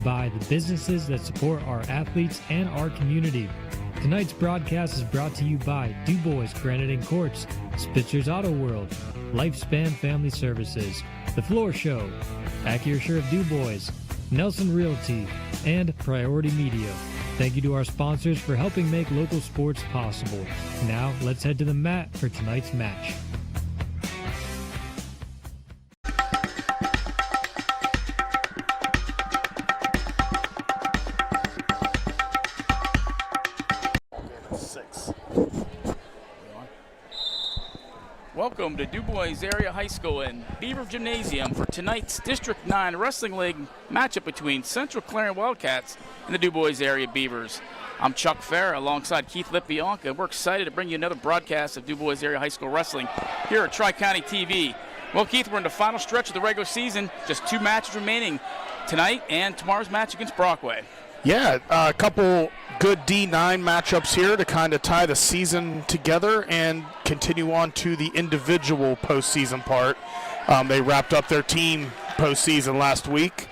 by the businesses that support our athletes and our community. Tonight's broadcast is brought to you by DuBois Granite and Quartz, Spitzer's Auto World, Lifespan Family Services, The Floor Show, AccuSure of DuBois, Nelson Realty, and Priority Media. Thank you to our sponsors for helping make local sports possible. Now, let's head to the mat for tonight's match. Welcome to DuBois Area High School and Beaver Gymnasium for tonight's District 9 Wrestling League matchup between Central Clarion Wildcats and the DuBois Area Beavers. I'm Chuck Fair alongside Keith Lippianca. We're excited to bring you another broadcast of DuBois Area High School Wrestling here at Tri-County TV. Well, Keith, we're in the final stretch of the regular season. Just two matches remaining tonight and tomorrow's match against Brockway. Yeah, a couple good D9 matchups here to kind of tie the season together and continue on to the individual postseason part. They wrapped up their team postseason last week.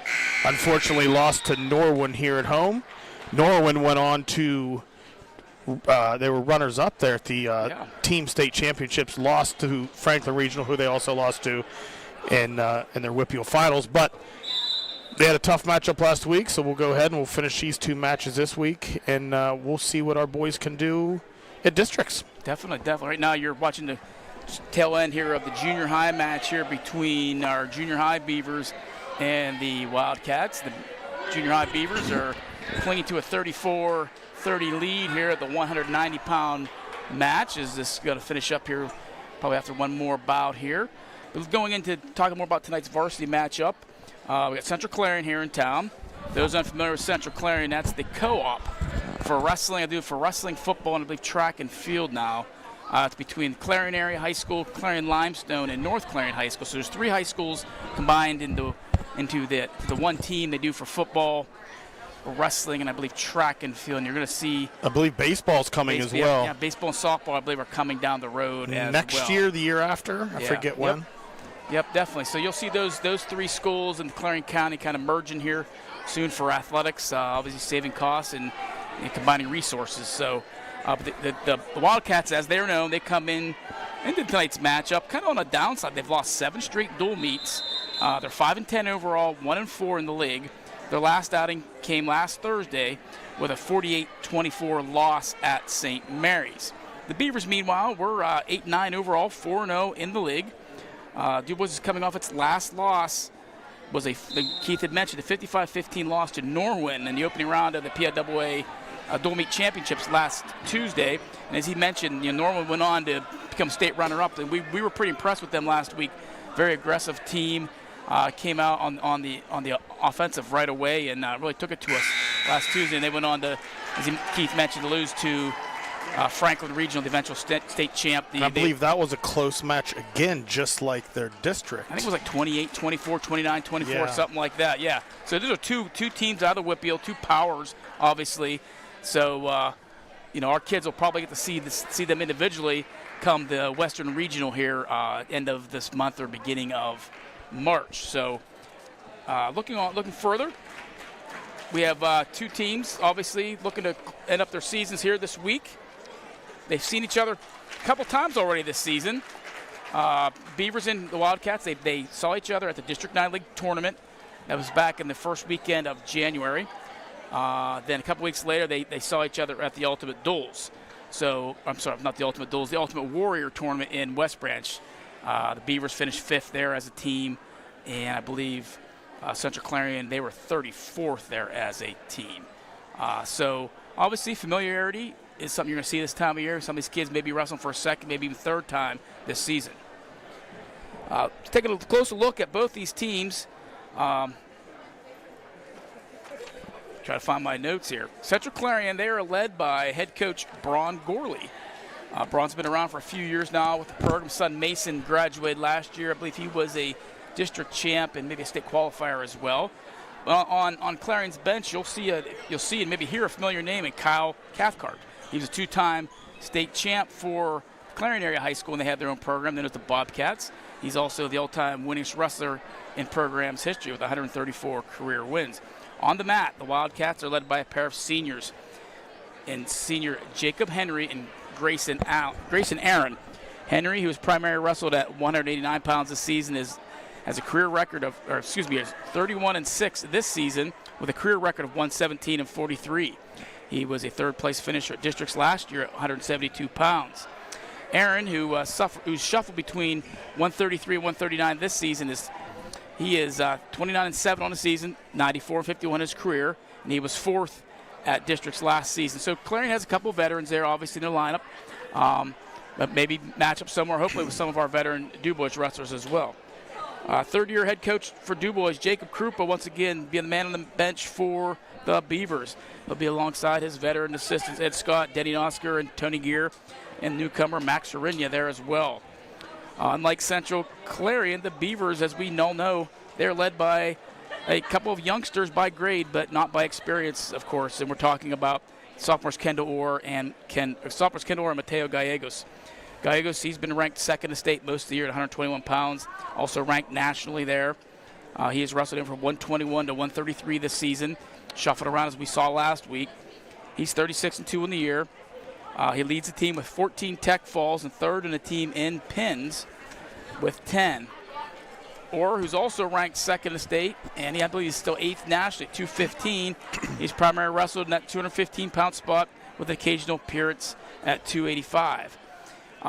Unfortunately, lost to Norwin here at home. Norwin went on to, they were runners-up there at the team state championships, lost to Franklin Regional, who they also lost to in their WPIAL finals. But they had a tough matchup last week, so we'll go ahead and we'll finish these two matches this week, and we'll see what our boys can do at districts. Definitely. Right now you're watching the tail end here of the junior high match here between our junior high Beavers and the Wildcats. The junior high Beavers are clinging to a 34-30 lead here at the 190-pound match. Is this going to finish up here probably after one more bout here? But going into talking more about tonight's varsity matchup, we got Central Clarion here in town. Those unfamiliar with Central Clarion, that's the co-op for wrestling. I do it for wrestling, football, and I believe track and field now. It's between Clarion Area High School, Clarion Limestone, and North Clarion High School. So there's three high schools combined into the one team they do for football, wrestling, and I believe track and field. And you're going to see, I believe baseball's coming as well. Yeah, baseball and softball, I believe, are coming down the road next year, the year after. I forget when. Yep, definitely. So you'll see those three schools in Clarion County kind of merging here soon for athletics, obviously saving costs and combining resources. So the Wildcats, as they're known, they come into tonight's matchup kind of on a downside. They've lost 7 straight dual meets. They're 5-10 overall, 1-4 in the league. Their last outing came last Thursday with a 48-24 loss at St. Mary's. The Beavers, meanwhile, were 8-9 overall, 4-0 in the league. DuBois is coming off its last loss. Keith had mentioned, a 55-15 loss to Norwin in the opening round of the PIAA dual meet championships last Tuesday. And as he mentioned, Norwin went on to become state runner-up. And we were pretty impressed with them last week. Very aggressive team. Came out on the offensive right away and really took it to us last Tuesday. And they went on to, as Keith mentioned, to lose to Franklin Regional, the eventual state champ. I believe that was a close match again, just like their district. I think it was like 28, 24, 29, 24, something like that. Yeah. So those are two teams out of the WPIAL, two powers, obviously. So our kids will probably get to see them individually come the Western Regional here end of this month or beginning of March. So looking further, we have two teams obviously looking to end up their seasons here this week. They've seen each other a couple times already this season. Beavers and the Wildcats, they saw each other at the District 9 League tournament. That was back in the first weekend of January. Then a couple weeks later, they saw each other at the Ultimate Duels. So, I'm sorry, not the Ultimate Duels, the Ultimate Warrior tournament in West Branch. The Beavers finished 5th there as a team, and I believe Central Clarion, they were 34th there as a team. So, obviously, familiarity is something you're going to see this time of year. Some of these kids may be wrestling for a second, maybe even third time this season. Taking a closer look at both these teams. Try to find my notes here. Central Clarion, they are led by head coach Braun Gorley. Braun's been around for a few years now with the program. Son Mason graduated last year. I believe he was a district champ and maybe a state qualifier as well. On Clarion's bench, you'll see and maybe hear a familiar name in Kyle Cathcart. He was a 2-time state champ for Clarion Area High School, and they had their own program. Then it was the Bobcats. He's also the all-time winningest wrestler in program's history with 134 career wins. On the mat, the Wildcats are led by a pair of seniors, and senior Jacob Henry and Grayson Aaron. Henry, who has primarily wrestled at 189 pounds this season, has a career record of, is 31-6 this season with a career record of 117-43. He was a third-place finisher at districts last year at 172 pounds. Aaron, who's shuffled between 133 and 139 this season, is 29-7 on the season, 94-51 in his career, and he was fourth at districts last season. So Clarion has a couple of veterans there, obviously, in their lineup, but maybe match up somewhere, hopefully, with some of our veteran DuBois wrestlers as well. Third-year head coach for DuBois, Jacob Krupa, once again being the man on the bench for the Beavers. He'll be alongside his veteran assistants, Ed Scott, Denny Oscar, and Tony Gear, and newcomer Max Arinya there as well. Unlike Central Clarion, the Beavers, as we all know, they're led by a couple of youngsters by grade, but not by experience, of course. And we're talking about sophomores Kendall Orr and Mateo Gallegos. Gallegos, he's been ranked second in state most of the year at 121 pounds, also ranked nationally there. He has wrestled in from 121 to 133 this season, shuffled around as we saw last week. He's 36-2 in the year. He leads the team with 14 tech falls and third in the team in pins with 10. Orr, who's also ranked second in state, and I believe he's still eighth nationally at 215. He's primarily wrestled in that 215-pound spot with occasional appearance at 285.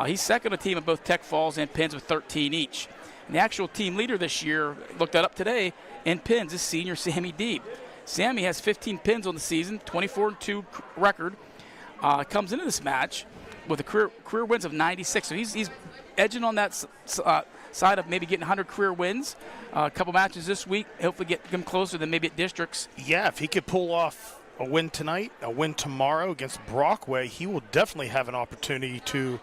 He's second on the team in both tech falls and pins with 13 each. And the actual team leader this year, looked that up today, in pins is senior Sammy Deeb. Sammy has 15 pins on the season, 24-2 record. Comes into this match with a career wins of 96. So he's edging on that side of maybe getting 100 career wins. A couple matches this week, hopefully get him closer than maybe at districts. Yeah, if he could pull off a win tonight, a win tomorrow against Brockway, he will definitely have an opportunity to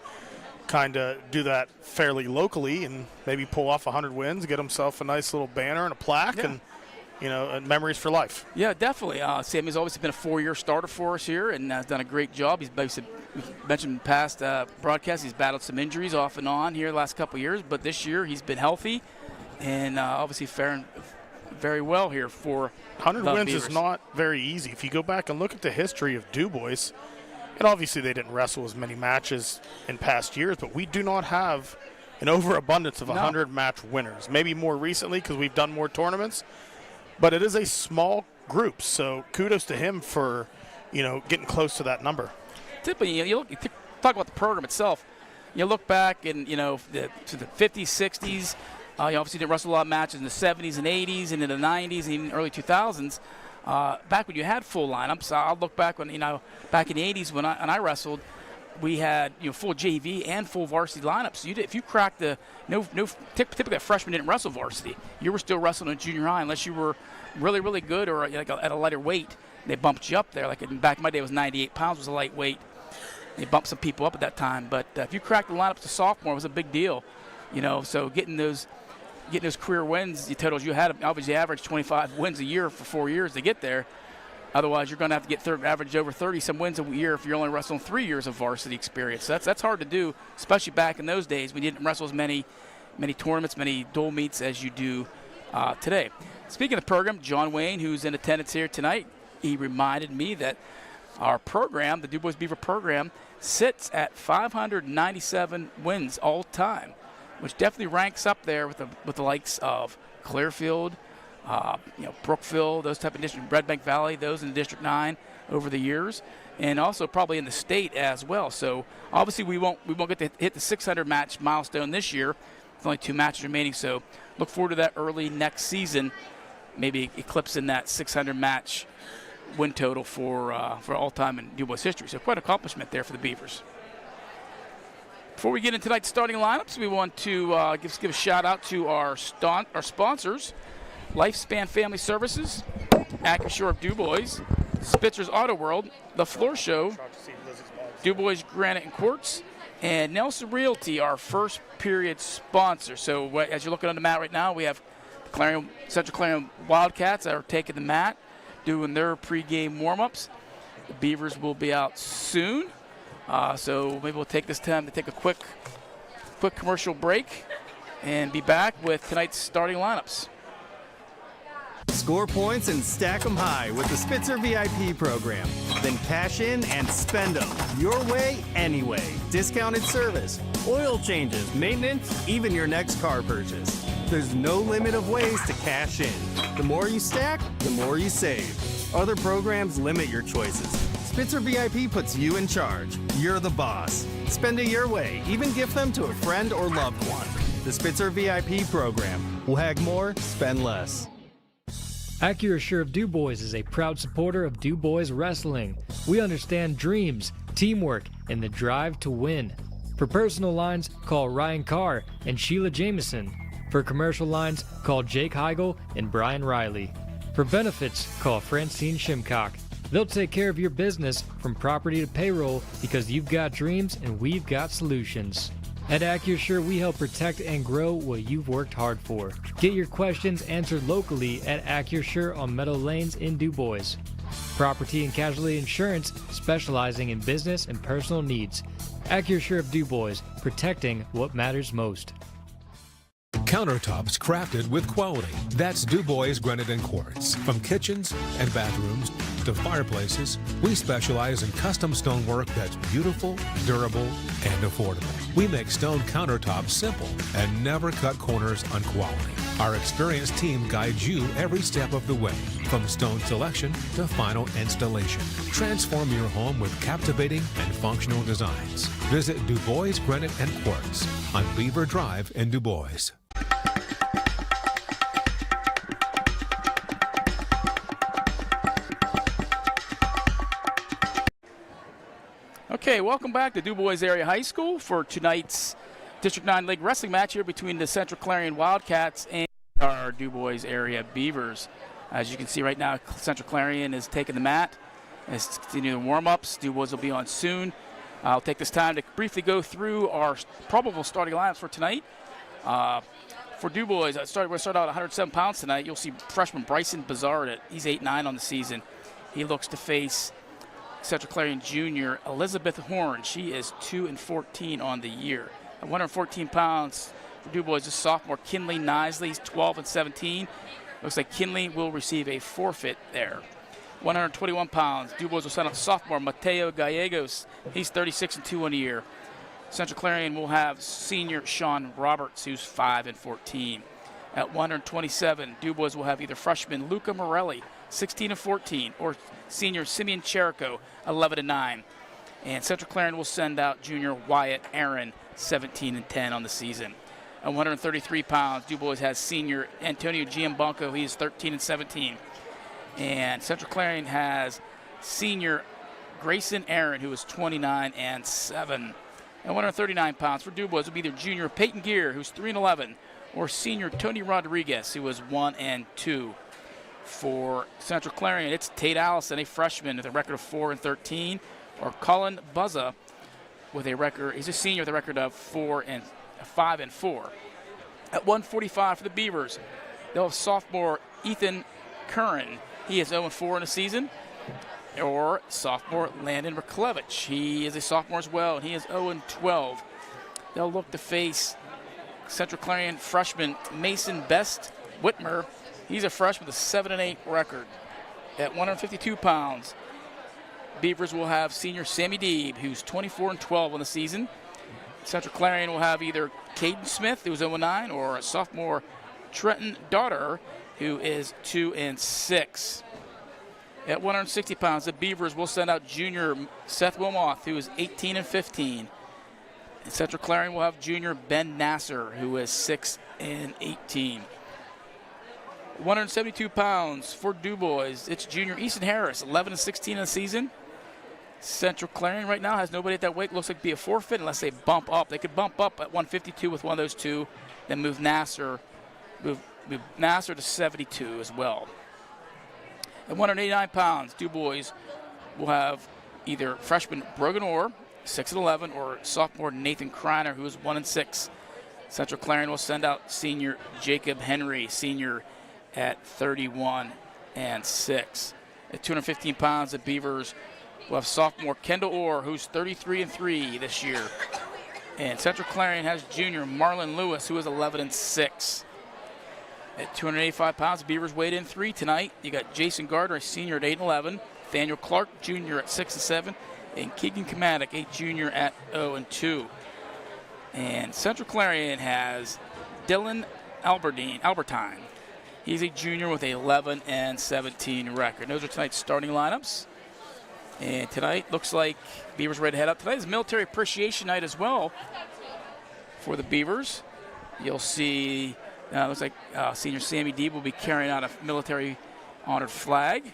kind of do that fairly locally and maybe pull off 100 wins, get himself a nice little banner and a plaque, and memories for life. Yeah, definitely. Sammy's always been a 4-year starter for us here and has done a great job. He's basically, we mentioned in past broadcasts, he's battled some injuries off and on here the last couple of years, but this year he's been healthy and obviously faring very well here for 100 wins Beavers. is not very easy. If you go back and look at the history of DuBois, and obviously they didn't wrestle as many matches in past years, but we do not have an overabundance of 100 match winners. Maybe more recently because we've done more tournaments, but it is a small group, so kudos to him for, getting close to that number. Typically, you talk about the program itself. You look back and, to the 50s, 60s. You obviously didn't wrestle a lot of matches in the 70s and 80s and in the 90s and even early 2000s. Back when you had full lineups, I'll look back when, back in the 80s when I we had full JV and full varsity lineups. So if you cracked typically a freshman didn't wrestle varsity. You were still wrestling in junior high unless you were really, really good or at a lighter weight. They bumped you up there. Like back in my day, it was 98 pounds was a lightweight. They bumped some people up at that time. But if you cracked the lineups to sophomore, it was a big deal. So getting those career wins, the totals you had, obviously average 25 wins a year for 4 years to get there. Otherwise, you're going to have to get average over 30 some wins a year if you're only wrestling 3 years of varsity experience. So that's hard to do, especially back in those days when you didn't wrestle as many tournaments, many dual meets as you do today. Speaking of the program, John Wayne, who's in attendance here tonight, he reminded me that our program, the DuBois Beaver program, sits at 597 wins all time, which definitely ranks up there with the likes of Clearfield, Brookville, those type of districts, Red Bank Valley, those in District 9 over the years, and also probably in the state as well. So obviously we won't get to hit the 600 match milestone this year. There's only 2 matches remaining, so look forward to that early next season, maybe eclipsing that 600 match win total for all time in DuBois history. So quite an accomplishment there for the Beavers. Before we get into tonight's starting lineups, we want to give a shout out to our sponsors: Lifespan Family Services, AccuSure of DuBois, Spitzer's Auto World, The Floor Show, DuBois Granite and Quartz, and Nelson Realty, our first period sponsor. So as you're looking on the mat right now, we have the Central Clarion Wildcats that are taking the mat, doing their pregame warm-ups. The Beavers will be out soon. So maybe we'll take this time to take a quick commercial break and be back with tonight's starting lineups. Score points and stack them high with the Spitzer VIP program. Then cash in and spend them your way, anyway. Discounted service, oil changes, maintenance, even your next car purchase. There's no limit of ways to cash in. The more you stack, the more you save. Other programs limit your choices. Spitzer VIP puts you in charge. You're the boss. Spend it your way. Even gift them to a friend or loved one. The Spitzer VIP program. Wag more, spend less. AccuAssure of DuBois is a proud supporter of DuBois Wrestling. We understand dreams, teamwork, and the drive to win. For personal lines, call Ryan Carr and Sheila Jameson. For commercial lines, call Jake Heigl and Brian Riley. For benefits, call Francine Shimcock. They'll take care of your business from property to payroll because you've got dreams and we've got solutions. At AccuAssure, we help protect and grow what you've worked hard for. Get your questions answered locally at AccuAssure on Meadow Lanes in DuBois. Property and casualty insurance specializing in business and personal needs. AccuAssure of DuBois, protecting what matters most. Countertops crafted with quality. That's DuBois Granite & Quartz. From kitchens and bathrooms to fireplaces, we specialize in custom stonework that's beautiful, durable, and affordable. We make stone countertops simple and never cut corners on quality. Our experienced team guides you every step of the way, from stone selection to final installation. Transform your home with captivating and functional designs. Visit DuBois Granite & Quartz on Beaver Drive in DuBois. Okay, welcome back to DuBois Area High School for tonight's District 9 League Wrestling match here between the Central Clarion Wildcats and our DuBois Area Beavers. As you can see right now, Central Clarion is taking the mat. It's continuing the warm-ups. DuBois will be on soon. I'll take this time to briefly go through our probable starting lineups for tonight. For DuBois, we'll start out at 107 pounds tonight. You'll see freshman Bryson Bazard. He's 8'9" on the season. He looks to face Central Clarion Junior Elizabeth Horn. She is 2-14 on the year. At 114 pounds for DuBois, is sophomore Kinley Nisley. He's 12-17. Looks like Kinley will receive a forfeit there. 121 pounds, DuBois will send out sophomore Mateo Gallegos. He's 36-2 on the year. Central Clarion will have senior Sean Roberts, who's 5-14. At 127, DuBois will have either freshman Luca Morelli, 16-14, or senior Simeon Cherico, 11-9. And Central Clarion will send out junior Wyatt Aaron, 17-10 on the season. At 133 pounds, DuBois has senior Antonio Giambanco. He is 13-17. And Central Clarion has senior Grayson Aaron, who is 29-7. At 139 pounds for DuBois will be either junior Peyton Gear, who's 3-11, or senior Tony Rodriguez, who is 1-2. For Central Clarion, it's Tate Allison, a freshman with a record of 4-13, or Colin Buzza with a record. He's a senior with a record of 5-4. At 145 for the Beavers, they'll have sophomore Ethan Curran. He is 0-4 in the season. Or sophomore Landon Raklevich. He is a sophomore as well, and he is 0-12. They'll look to face Central Clarion freshman Mason Best Whitmer. He's a freshman with a 7-8 record. At 152 pounds, Beavers will have senior Sammy Deeb, who's 24-12 on the season. Central Clarion will have either Caden Smith, who's 0-9, or a sophomore Trenton Daughter, who is 2-6. At 160 pounds, the Beavers will send out junior Seth Wilmoth, who is 18-15. And Central Clarion will have junior Ben Nasser, who is 6-18. 172 pounds for DuBois, it's junior Easton Harris, 11-16 in the season. Central Clarion right now has nobody at that weight. Looks like it'd be a forfeit unless they bump up. They could bump up at 152 with one of those two, then move Nasser to 72 as well. At 189 pounds, DuBois will have either freshman Brogan Orr, 6-11, or sophomore Nathan Kreiner, who is 1-6. Central Clarion will send out senior Jacob Henry, senior at 31-6. At 215 pounds, the Beavers will have sophomore Kendall Orr, who's 33-3 this year. And Central Clarion has junior Marlon Lewis, who is 11-6. At 285 pounds, the Beavers weighed in 3 tonight. You got Jason Gardner, a senior at 8-11. Nathaniel Clark, junior at 6-7. And Keegan Kamatic, a junior at 0-2. And Central Clarion has Dylan Albertine. He's a junior with a 11-17 record. Those are tonight's starting lineups. And tonight looks like Beavers ready to head up. Tonight is Military Appreciation Night as well for the Beavers. You'll see, looks like senior Sammy Deeb will be carrying out a military honored flag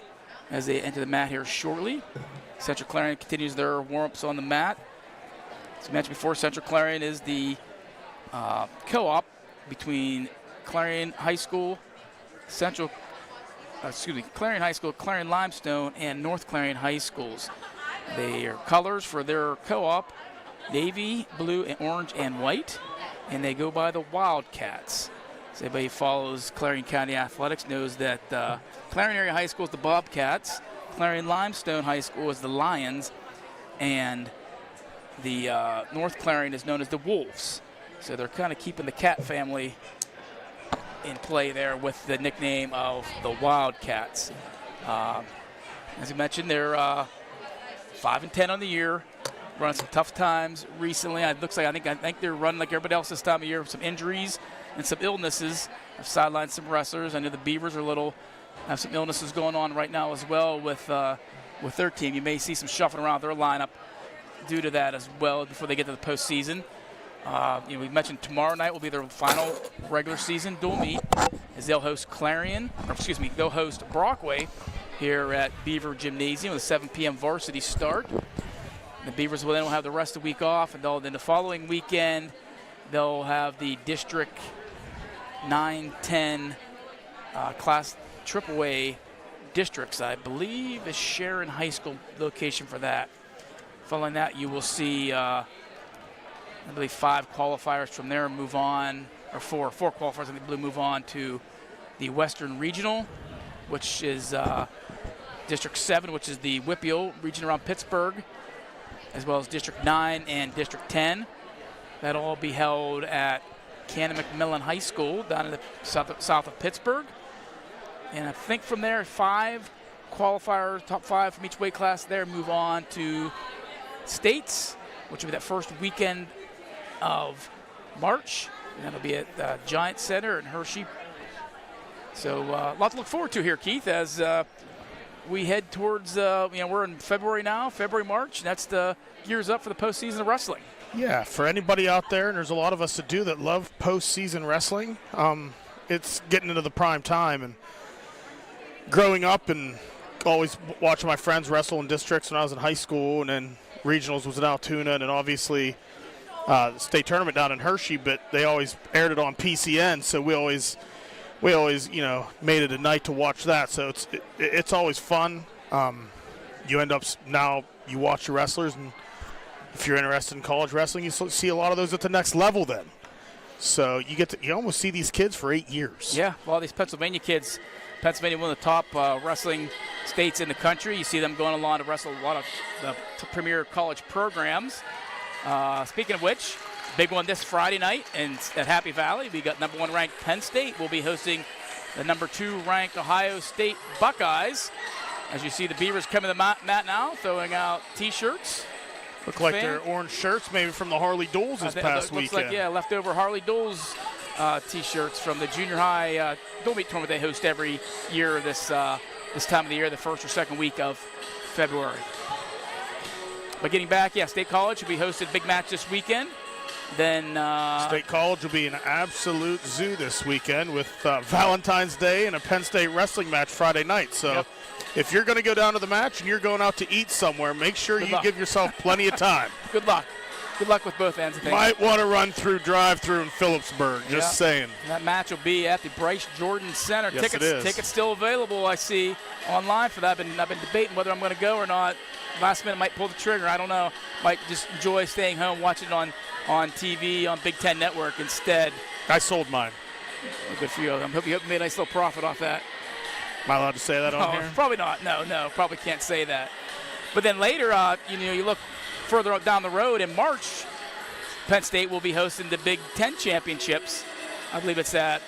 as they enter the mat here shortly. Central Clarion continues their warm-ups on the mat. As I mentioned before, Central Clarion is the co-op between Clarion High School, Clarion High School, Clarion Limestone, and North Clarion High Schools. Their colors for their co-op, navy, blue, and orange, and white, and they go by the Wildcats. So anybody who follows Clarion County Athletics knows that Clarion Area High School is the Bobcats, Clarion Limestone High School is the Lions, and the North Clarion is known as the Wolves. So they're kind of keeping the cat family in play there with the nickname of the Wildcats. As you mentioned, they're 5-10 on the year, running some tough times recently. It looks like I think they're running like everybody else this time of year with some injuries and some illnesses. Have sidelined some wrestlers. I know the Beavers have some illnesses going on right now as well with their team. You may see some shuffling around their lineup due to that as well before they get to the postseason. We mentioned tomorrow night will be their final regular season dual meet as they'll host they'll host Brockway here at Beaver Gymnasium with a 7 p.m. varsity start. The Beavers will then have the rest of the week off, and then the following weekend they'll have the District 9-10 Class AAA districts. I believe is Sharon High School location for that. Following that, you will see I believe 5 qualifiers from there move on, or four qualifiers in the blue move on to the Western Regional, which is District 7, which is the WPIAL region around Pittsburgh, as well as District 9 and District 10. That'll all be held at Cannon McMillan High School down in the south of Pittsburgh. And I think from there, 5 qualifiers, top 5 from each weight class there, move on to states, which will be that first weekend of March, and that'll be at Giant Center in Hershey. So a lot to look forward to here, Keith, as we head towards, we're in February now, March, and that's the gears up for the postseason of wrestling. Yeah, for anybody out there, and there's a lot of us that love postseason wrestling, it's getting into the prime time. And growing up and always watching my friends wrestle in districts when I was in high school, and then regionals was in Altoona, and then obviously state tournament down in Hershey, but they always aired it on PCN, so we always made it a night to watch that. So it's always fun. You end up now you watch the wrestlers, and if you're interested in college wrestling, you see a lot of those at the next level then. So you almost see these kids for 8 years. Yeah, well, these Pennsylvania kids. Pennsylvania, one of the top wrestling states in the country. You see them going along to wrestle a lot of the premier college programs. Speaking of which, big one this Friday night at Happy Valley. We got number 1 ranked Penn State. We'll be hosting the number 2 ranked Ohio State Buckeyes. As you see the Beavers coming to the mat now, throwing out T-shirts. Look like they're orange shirts, maybe from the Harley Duels this past weekend. Looks like, leftover Harley Duels T-shirts from the junior high dual meet tournament they host every year this time of the year, the first or second week of February. But getting back, State College will be hosted big match this weekend. Then State College will be an absolute zoo this weekend with Valentine's Day and a Penn State wrestling match Friday night. So if you're going to go down to the match and you're going out to eat somewhere, make sure you give yourself plenty of time. Good luck. Good luck with both ends of things. Might want to run through drive-through in Phillipsburg, just saying. That match will be at the Bryce Jordan Center. Yes, it is. Tickets still available, I see, online for that. I've been debating whether I'm going to go or not. Last minute, might pull the trigger. I don't know. Might just enjoy staying home, watching it on TV on Big Ten Network instead. I sold mine. Well, good for you. I hope you made a nice little profit off that. Am I allowed to say that on here? Probably not. No, probably can't say that. But then later, you look further down the road in March, Penn State will be hosting the Big Ten championships. I believe it's that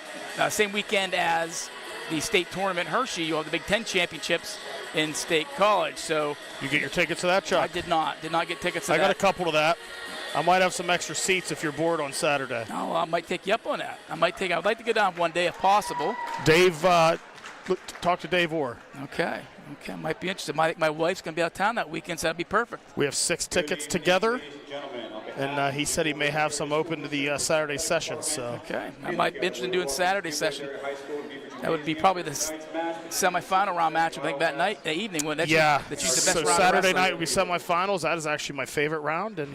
same weekend as the state tournament. Hershey, you'll have the Big Ten championships in State College. So you get your tickets to that, Chuck? I did not get tickets to that. I got a couple to that. I might have some extra seats if you're bored on Saturday. Oh, I might take you up on that. I would like to go down one day if possible. Dave, talk to Dave Orr. Okay, I might be interested. My wife's going to be out of town that weekend, so that'd be perfect. We have 6 tickets together, and he said he may have some open to the Saturday session. So. Okay, I might be interested in doing Saturday session. That would be probably the semifinal round match, I think, that evening. When that's yeah, the best so round Saturday night would be semifinals. That is actually my favorite round. And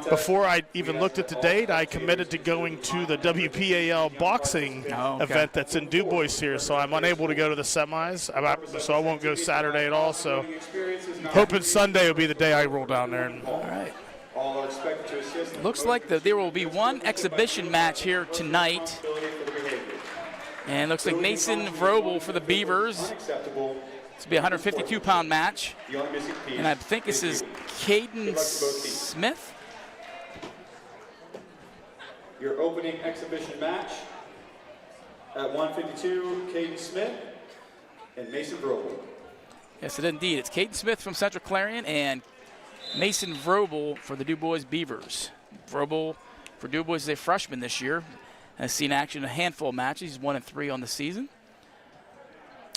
before I even looked at the date, I committed to going to the WPAL boxing event that's in DuBois here. So I'm unable to go to the semis, so I won't go Saturday at all. So hoping Sunday will be the day I roll down there. All right. Looks like there will be one exhibition match here tonight. And looks like Mason Vrobel for the Beavers. This will be a 152-pound match. And I think this is Caden Smith. Your opening exhibition match at 152, Caden Smith and Mason Vrobel. Yes, it indeed. It's Caden Smith from Central Clarion and Mason Vrobel for the DuBois Beavers. Vrobel for DuBois is a freshman this year. Has seen action in a handful of matches. He's 1-3 on the season.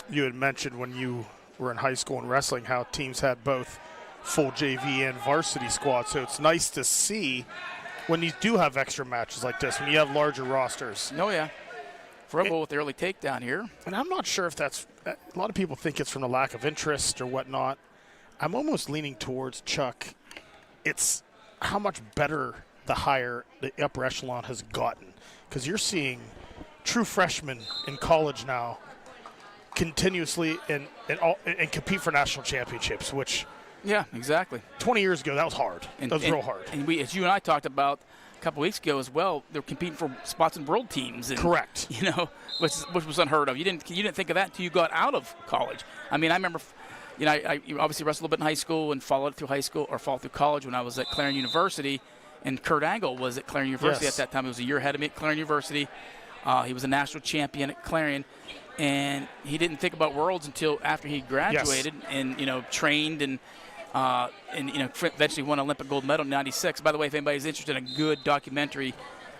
You had mentioned when you were in high school in wrestling how teams had both full JV and varsity squads. So it's nice to see when you do have extra matches like this, when you have larger rosters. Oh, yeah. Vrobel with the early takedown here. And I'm not sure if that's – a lot of people think it's from the lack of interest or whatnot. I'm almost leaning towards, Chuck, it's how much better the higher the upper echelon has gotten. Because you're seeing true freshmen in college now continuously and compete for national championships, which yeah, exactly. 20 years ago, that was hard. That was real hard. And as you and I talked about a couple weeks ago as well, they're competing for spots in world teams. And, correct. You know, which was unheard of. You didn't think of that until you got out of college. I mean, I remember, you know, I obviously wrestled a little bit in high school and followed through high school or followed through college when I was at Clarion University. And Kurt Angle was at Clarion University at that time. He was a year ahead of me at Clarion University. He was a national champion at Clarion. And he didn't think about worlds until after he graduated and, you know, trained and you know, eventually won an Olympic gold medal in '96. By the way, if anybody's interested in a good documentary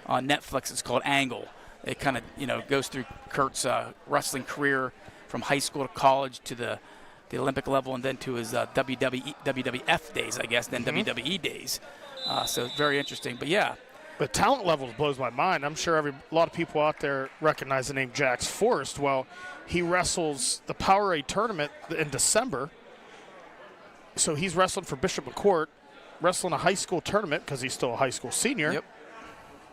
on Netflix, it's called Angle. It kind of, you know, goes through Kurt's wrestling career from high school to college to the Olympic level and then to his WWF days, I guess, then WWE days. So it's very interesting. But, yeah. The talent level blows my mind. I'm sure a lot of people out there recognize the name Jax Forrest. Well, he wrestles the Powerade tournament in December. So he's wrestling for Bishop McCourt, wrestling a high school tournament because he's still a high school senior. Yep.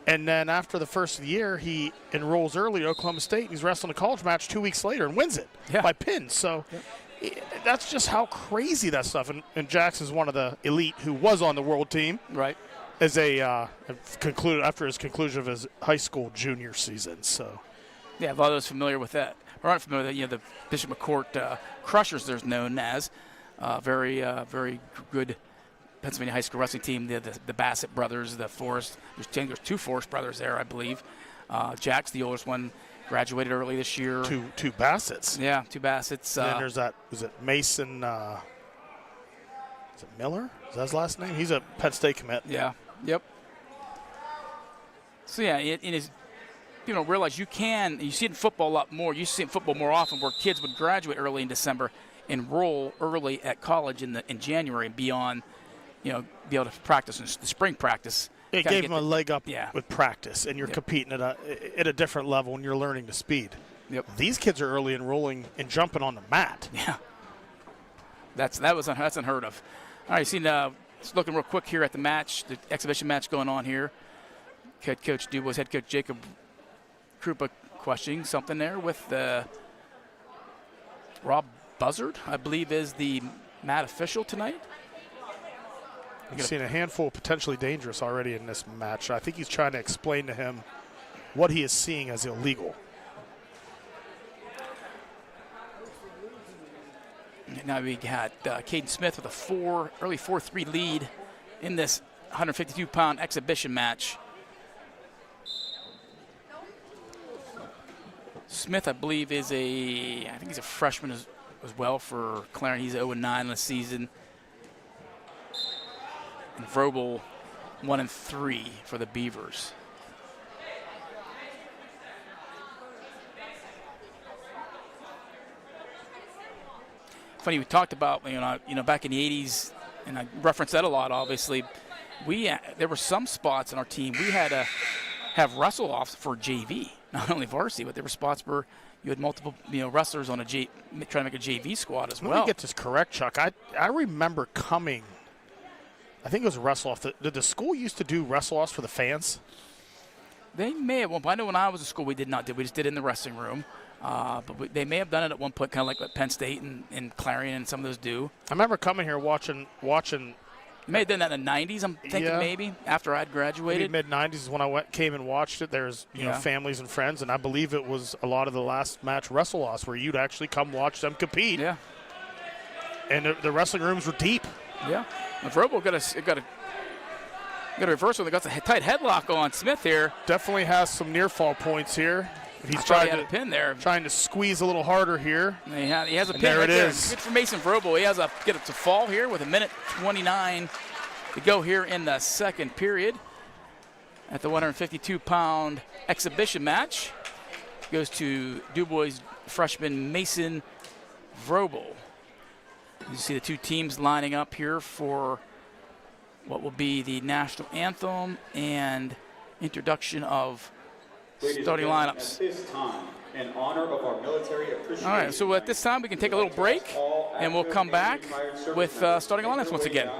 And then after the first of the year, he enrolls early at Oklahoma State. And he's wrestling a college match 2 weeks later and wins it by pin. So that's just how crazy that stuff. And Jax is one of the elite who was on the world team. Right. As concluded after his conclusion of his high school junior season. So, yeah, a lot of those familiar with that or aren't familiar with that. You know, the Bishop McCourt Crushers, they're known as very good Pennsylvania high school wrestling team. The Bassett brothers, the Forrest. There's 2 Forrest brothers there, I believe. Jack's the oldest one. Graduated early this year. Two Bassets. Yeah, 2 Bassets. And then there's that. Was it Mason? Is it Miller? Is that his last name? He's a Penn State commit. Yeah. Yep. So yeah, it is. You know, realize you see it in football a lot more. You see it in football more often where kids would graduate early in December, enroll early at college in January and beyond. You know, be able to practice in the spring practice. It gave them a leg up with practice, and you're Yep. competing at a different level, and you're learning the speed. Yep. These kids are early enrolling and jumping on the mat. Yeah. That's unheard of. All right, just looking real quick here at the match, the exhibition match going on here. Head coach DuBois, head coach Jacob Krupa questioning something there with Rob Buzzard, I believe, is the mat official tonight. We've seen a handful of potentially dangerous already in this match. I think he's trying to explain to him what he is seeing as illegal. Now we got Caden Smith with a early 4-3 lead in this 152-pound exhibition match. Smith, I believe, I think he's a freshman as well for Clarion. He's 0-9 this season. And Vrobel 1-3 for the Beavers. Funny, we talked about back in the 80s, and I reference that a lot. Obviously, there were some spots in our team we had to have wrestle-offs for JV, not only varsity, but there were spots where you had multiple wrestlers on trying to make a JV squad as well. Let me get this correct, Chuck. I remember coming. I think it was a wrestle-off. Did the school used to do wrestle-offs for the fans? They may have. I know when I was at school, we did not do. We just did it in the wrestling room. But they may have done it at one point, kind of like what Penn State and Clarion and some of those do. I remember coming here watching. May have done that in the 90s, I'm thinking, maybe, after I'd graduated. Mid-90s is when I came and watched it. There's families and friends, and I believe it was a lot of the last match wrestle-offs where you'd actually come watch them compete. Yeah. And the wrestling rooms were deep. Yeah. Vrobel got a reversal. They got a tight headlock on Smith here. Definitely has some near-fall points here. He's trying to squeeze a little harder here. He has a pin there right it there. is. Good for Mason Vrobel. He has get it to fall here with 1:29 to go here in the second period at the 152-pound exhibition match. Goes to DuBois freshman Mason Vrobel. You see the two teams lining up here for what will be the national anthem and introduction of starting lineups. At this time, in honor of our military appreciation. All right, so at this time we can take a little break, and we'll come back with starting lineups once again.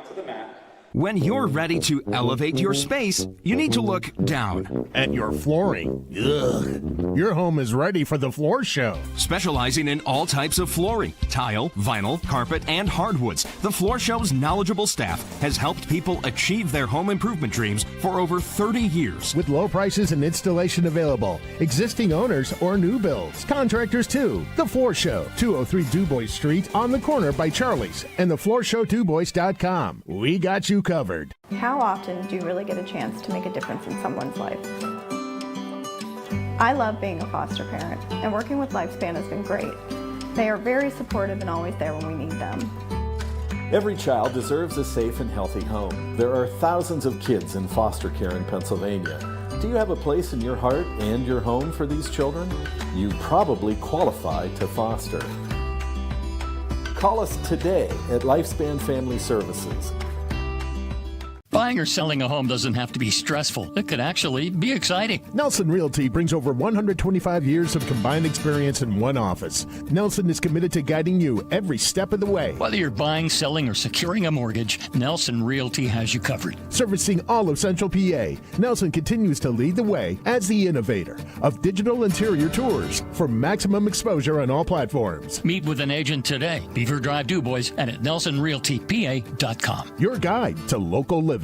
When you're ready to elevate your space, you need to look down at your flooring. Ugh. Your home is ready for the Floor Show. Specializing in all types of flooring, tile, vinyl, carpet, and hardwoods, the Floor Show's knowledgeable staff has helped people achieve their home improvement dreams for over 30 years. With low prices and installation available, existing owners or new builds, contractors too. The Floor Show, 203 DuBois Street on the corner by Charlie's and thefloorshowdubois.com. We got you covered. How often do you really get a chance to make a difference in someone's life? I love being a foster parent, and working with Lifespan has been great. They are very supportive and always there when we need them. Every child deserves a safe and healthy home. There are thousands of kids in foster care in Pennsylvania. Do you have a place in your heart and your home for these children? You probably qualify to foster. Call us today at Lifespan Family Services. Buying or selling a home doesn't have to be stressful. It could actually be exciting. Nelson Realty brings over 125 years of combined experience in one office. Nelson is committed to guiding you every step of the way. Whether you're buying, selling, or securing a mortgage, Nelson Realty has you covered. Servicing all of Central PA, Nelson continues to lead the way as the innovator of digital interior tours for maximum exposure on all platforms. Meet with an agent today. Beaver Drive DuBois and at NelsonRealtyPA.com. Your guide to local living.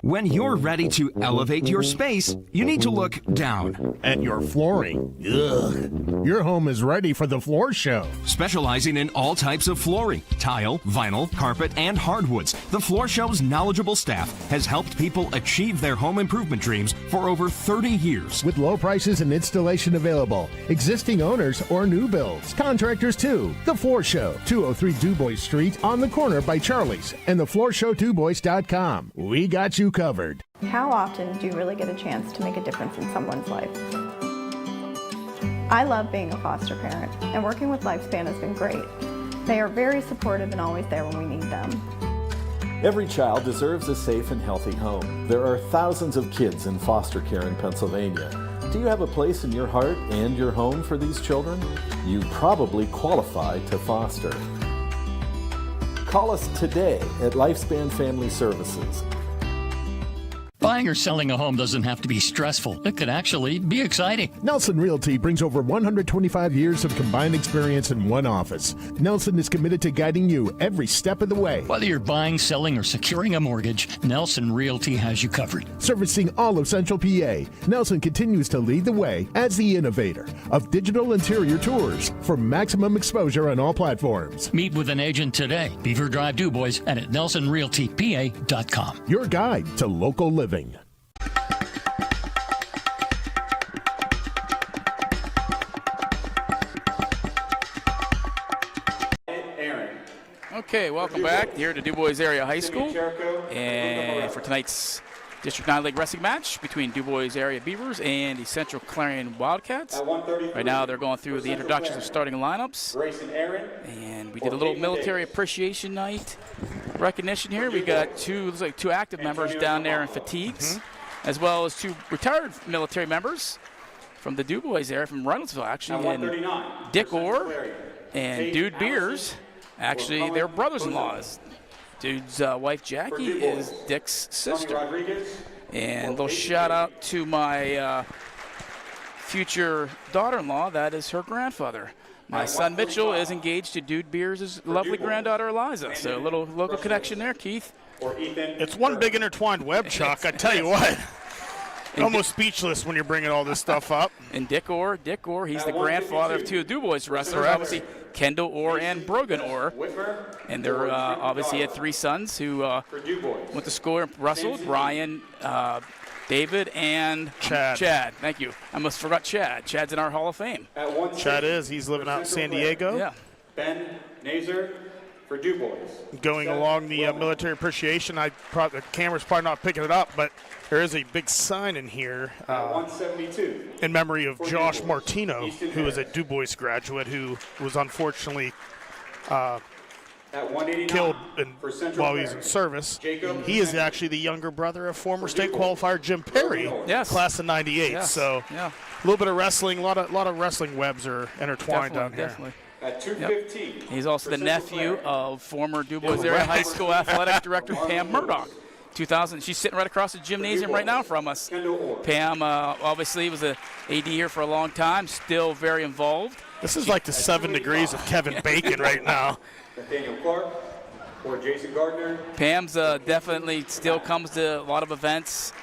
When you're ready to elevate your space, you need to look down at your flooring. Ugh. Your home is ready for the Floor Show. Specializing in all types of flooring, tile, vinyl, carpet, and hardwoods, the Floor Show's knowledgeable staff has helped people achieve their home improvement dreams for over 30 years. With low prices and installation available, existing owners or new builds, contractors too. The Floor Show, 203 DuBois Street on the corner by Charlie's and thefloorshowdubois.com. We got you covered. How often do you really get a chance to make a difference in someone's life? I love being a foster parent, and working with Lifespan has been great. They are very supportive and always there when we need them. Every child deserves a safe and healthy home. There are thousands of kids in foster care in Pennsylvania. Do you have a place in your heart and your home for these children? You probably qualify to foster. Call us today at Lifespan Family Services. Buying or selling a home doesn't have to be stressful. It could actually be exciting. Nelson Realty brings over 125 years of combined experience in one office. Nelson is committed to guiding you every step of the way. Whether you're buying, selling, or securing a mortgage, Nelson Realty has you covered. Servicing all of Central PA, Nelson continues to lead the way as the innovator of digital interior tours for maximum exposure on all platforms. Meet with an agent today. Beaver Drive, DuBois, and at NelsonRealtyPA.com. Your guide to local living. Okay, welcome back here to DuBois Area High School. And for tonight's District 9 League Wrestling match between DuBois Area Beavers and the Central Clarion Wildcats. Right now they're going through the introductions of starting lineups. And we did a little military appreciation night recognition here. We got two active members down there in fatigues, as well as 2 retired military members from the DuBois area, from Reynoldsville actually, and Dick Orr and Dude Beers. Actually, they're brothers-in-laws. Dude's wife, Jackie, is Dick's sister. And a little shout-out to my future daughter-in-law. That is her grandfather. My son, Mitchell, is engaged to Dude Beers' lovely granddaughter, Eliza. So a little local connection there, Keith. It's one big intertwined web, Chuck. I tell you what. Almost speechless when you're bringing all this stuff up. And Dick Orr, he's the grandfather of 2 DuBois wrestlers, obviously Kendall Orr and Brogan Orr. And they're obviously had 3 sons who went to school and wrestled, Ryan, David, and Chad. Thank you. I almost forgot Chad. Chad's in our Hall of Fame. Chad is. He's living out in San Diego. Yeah. Ben Nazer for DuBois. Going along the military appreciation, the camera's probably not picking it up, but there is a big sign in here 172 in memory of Josh Martino, who is a DuBois graduate who was unfortunately killed while he was in service. He is actually the younger brother of former state qualifier Jim Perry, class of '98. Yes. So a little bit of wrestling, a lot of wrestling webs are intertwined down here. Definitely. At 215. Yep. He's also the nephew of former DuBois Area High School Athletic Director Pam Murdoch. 2000. She's sitting right across the gymnasium right now from us. Pam obviously was an AD here for a long time, still very involved. This is like the 7 degrees of Kevin Bacon right now. Nathaniel Clark or Jason Gardner. Pam's definitely still comes to a lot of events.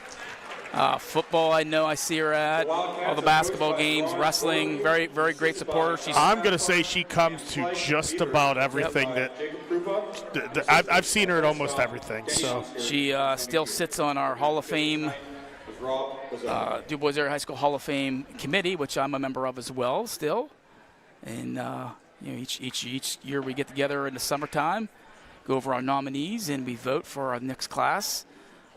Football, I know I see her at. All the basketball games, wrestling, very, very great supporter. I'm going to say she comes to just about everything that I've seen her at almost everything. So she still sits on our Hall of Fame, DuBois Area High School Hall of Fame committee, which I'm a member of as well still. And each year we get together in the summertime, go over our nominees, and we vote for our next class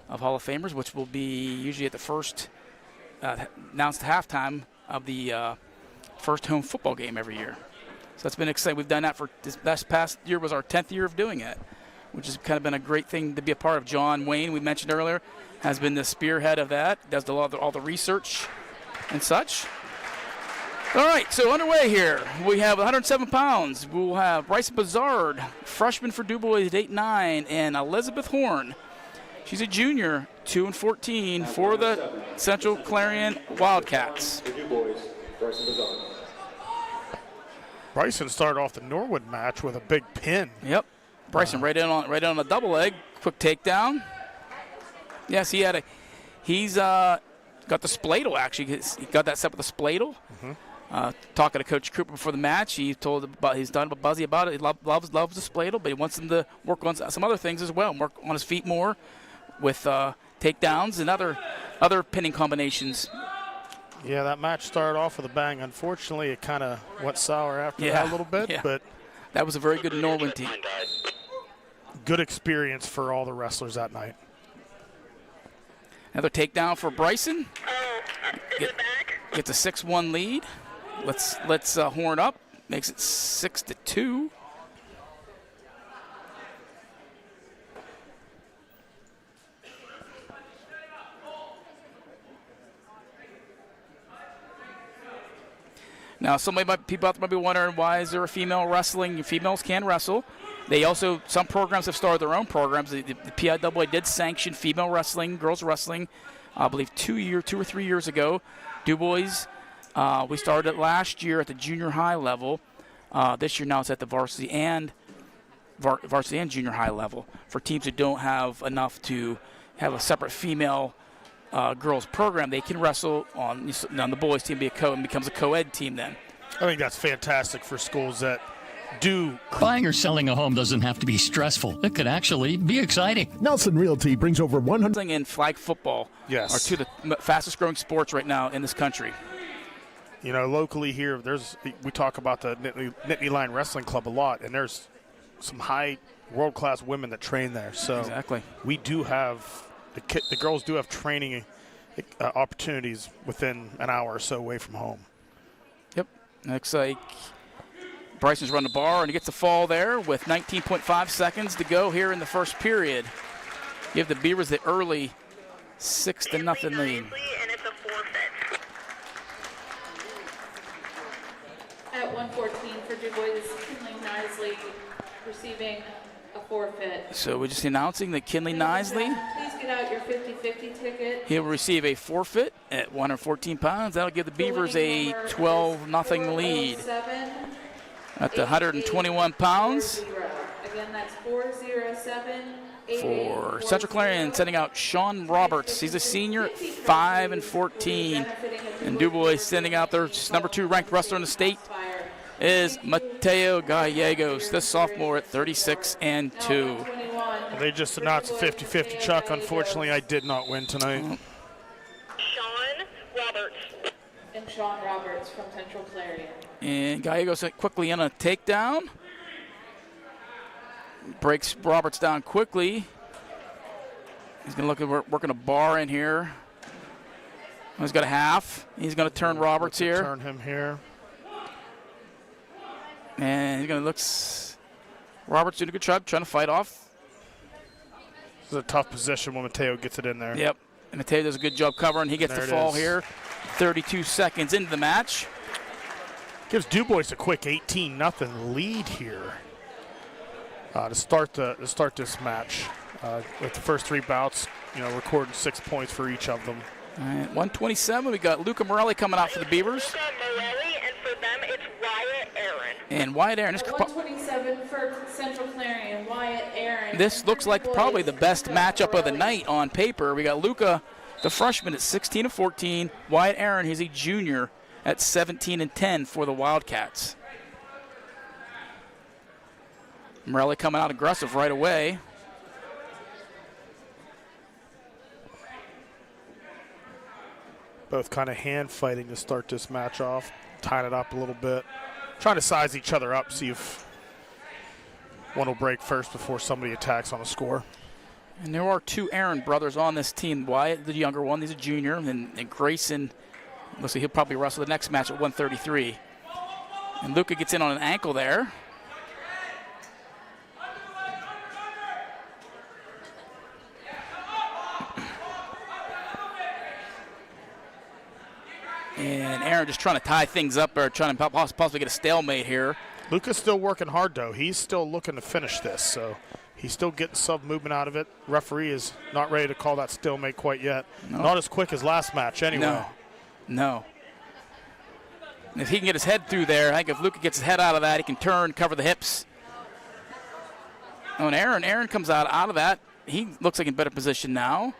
of Hall of Famers, which will be usually at the first, announced halftime of the first home football game every year. So it's been exciting. We've done that for this past year was our 10th year of doing it, which has kind of been a great thing to be a part of. John Wayne, we mentioned earlier, has been the spearhead of that, does all the research and such. All right, so underway here. We have 107 pounds. We'll have Bryce Bazard, freshman for DuBois at 8'9", and Elizabeth Horn. She's a junior, 2-14 for the Central Clarion Wildcats. Bryson started off the Norwood match with a big pin. Yep, Bryson right in on a double leg, quick takedown. Yes, he's got the spladle actually. He got that set with the spladle. Talking to Coach Cooper before the match, he's talking about Buzzy about it. He loves the spladle, but he wants him to work on some other things as well, work on his feet more with takedowns and other pinning combinations. Yeah, that match started off with a bang. Unfortunately, it kind of went sour after that a little bit, but that was a very good Norwood team. Good experience for all the wrestlers that night. Another takedown for Bryson. Gets a 6-1 lead. Let's Horn up. Makes it 6-2. Now, people out there might be wondering, why is there a female wrestling? Females can wrestle. They also, some programs have started their own programs. The PIAA did sanction female wrestling, girls wrestling, I believe 2 or 3 years ago. DuBois, we started it last year at the junior high level. This year now it's at the varsity and junior high level for teams who don't have enough to have a separate female girls program. They can wrestle on the boys team, and becomes a co-ed team then. I think that's fantastic for schools that do. Buying or selling a home doesn't have to be stressful. It could actually be exciting. Nelson Realty brings over 100. And flag football Yes. are two of the fastest growing sports right now in this country. You know, locally here, we talk about the Nittany Lion Wrestling Club a lot, and there's some high world-class women that train there. So exactly, we do have the girls do have training opportunities within an hour or so away from home. Yep, looks like Bryson's run the bar, and he gets a fall there with 19.5 seconds to go here in the first period. Give the Beavers the early 6-0 lead. And it's a forfeit. At 1:14 for DuBois, Kinley Nisley receiving a forfeit. So we're just announcing that Kinley Nisley, please get out your 50-50 ticket. He'll receive a forfeit at 114 pounds. That'll give the Beavers a 12-0 lead. At the 121 pounds. Again, that's 407. For Central Clarion, sending out Sean Roberts. He's a senior, 5-14. And DuBois sending out their number 2 ranked wrestler in the state is Mateo Gallegos, the sophomore at 36-2. They just announced a 50-50, Chuck. Unfortunately, I did not win tonight. Sean Roberts. And Sean Roberts from Central Clarion. And Gallegos quickly in a takedown. Breaks Roberts down quickly. He's going to look at working a bar in here. He's got a half. He's going to turn Roberts here. Turn him here. And he's going to look. Roberts doing a good job trying to fight off. This is a tough position when Mateo gets it in there. Yep. And Mateo does a good job covering. He gets the fall here. 32 seconds into the match. Gives DuBois a quick 18-0 lead here to start this match. With the first 3 bouts, recording 6 points for each of them. All right, 127. We got Luca Morelli coming out for the Beavers. Luca Morelli, and for them it's Wyatt Aaron. And Wyatt Aaron. 127 for Central Clarion. Wyatt Aaron. This looks like probably the best matchup of the night on paper. We got Luca, the freshman, at 16-14. Wyatt Aaron, he's a junior, at 17-10 for the Wildcats. Morelli coming out aggressive right away. Both kind of hand fighting to start this match off, tying it up a little bit, trying to size each other up, see if one will break first before somebody attacks on a score. And there are 2 Aaron brothers on this team. Wyatt, the younger one, he's a junior, and Grayson, looks like he'll probably wrestle the next match at 133. And Luca gets in on an ankle there. And Aaron just trying to tie things up or trying to possibly get a stalemate here. Luca's still working hard, though. He's still looking to finish this, so he's still getting some movement out of it. Referee is not ready to call that stalemate quite yet. No. Not as quick as last match, anyway. No. And if he can get his head through there, I think if Luca gets his head out of that, he can turn, cover the hips. Oh, and Aaron comes out of that. He looks like in better position now.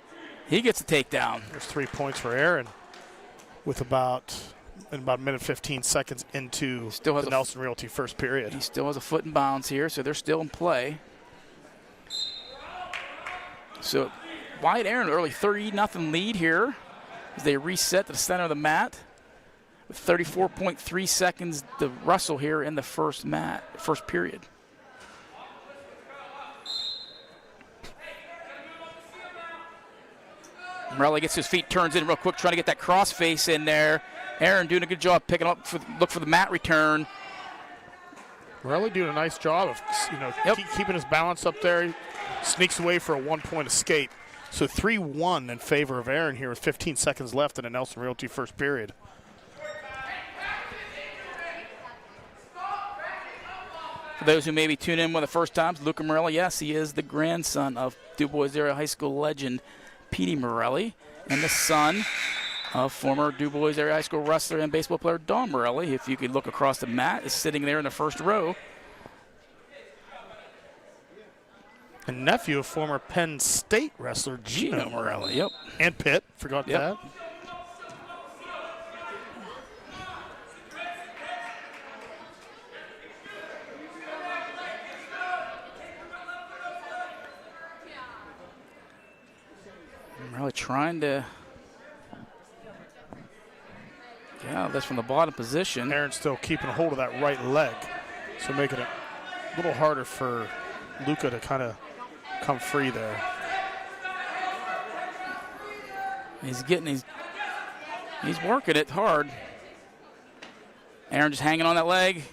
He gets a takedown. There's 3 points for Aaron with about a minute 15 seconds into the Nelson Realty first period. He still has a foot in bounds here, so they're still in play. So Wyatt Aaron, early 30-0 lead here as they reset to the center of the mat with 34.3 seconds to wrestle here in the first period. Morelli gets his feet, turns in real quick, trying to get that cross face in there. Aaron doing a good job picking up, look for the mat return. Morelli doing a nice job of keeping his balance up there. He sneaks away for a 1-point escape. So 3-1 in favor of Aaron here with 15 seconds left in the Nelson Realty first period. those who maybe tune in for the first time, Luca Morelli, yes, he is the grandson of DuBois Area High School legend Petey Morelli and the son of former DuBois Area High School wrestler and baseball player Don Morelli. If you could look across the mat, is sitting there in the first row. And nephew of former Penn State wrestler Gino Morelli. Yep. And Pitt, forgot that. Really trying to get out of this from the bottom position. Aaron's still keeping a hold of that right leg, so making it a little harder for Luca to kind of come free there. He's working it hard. Aaron just hanging on that leg.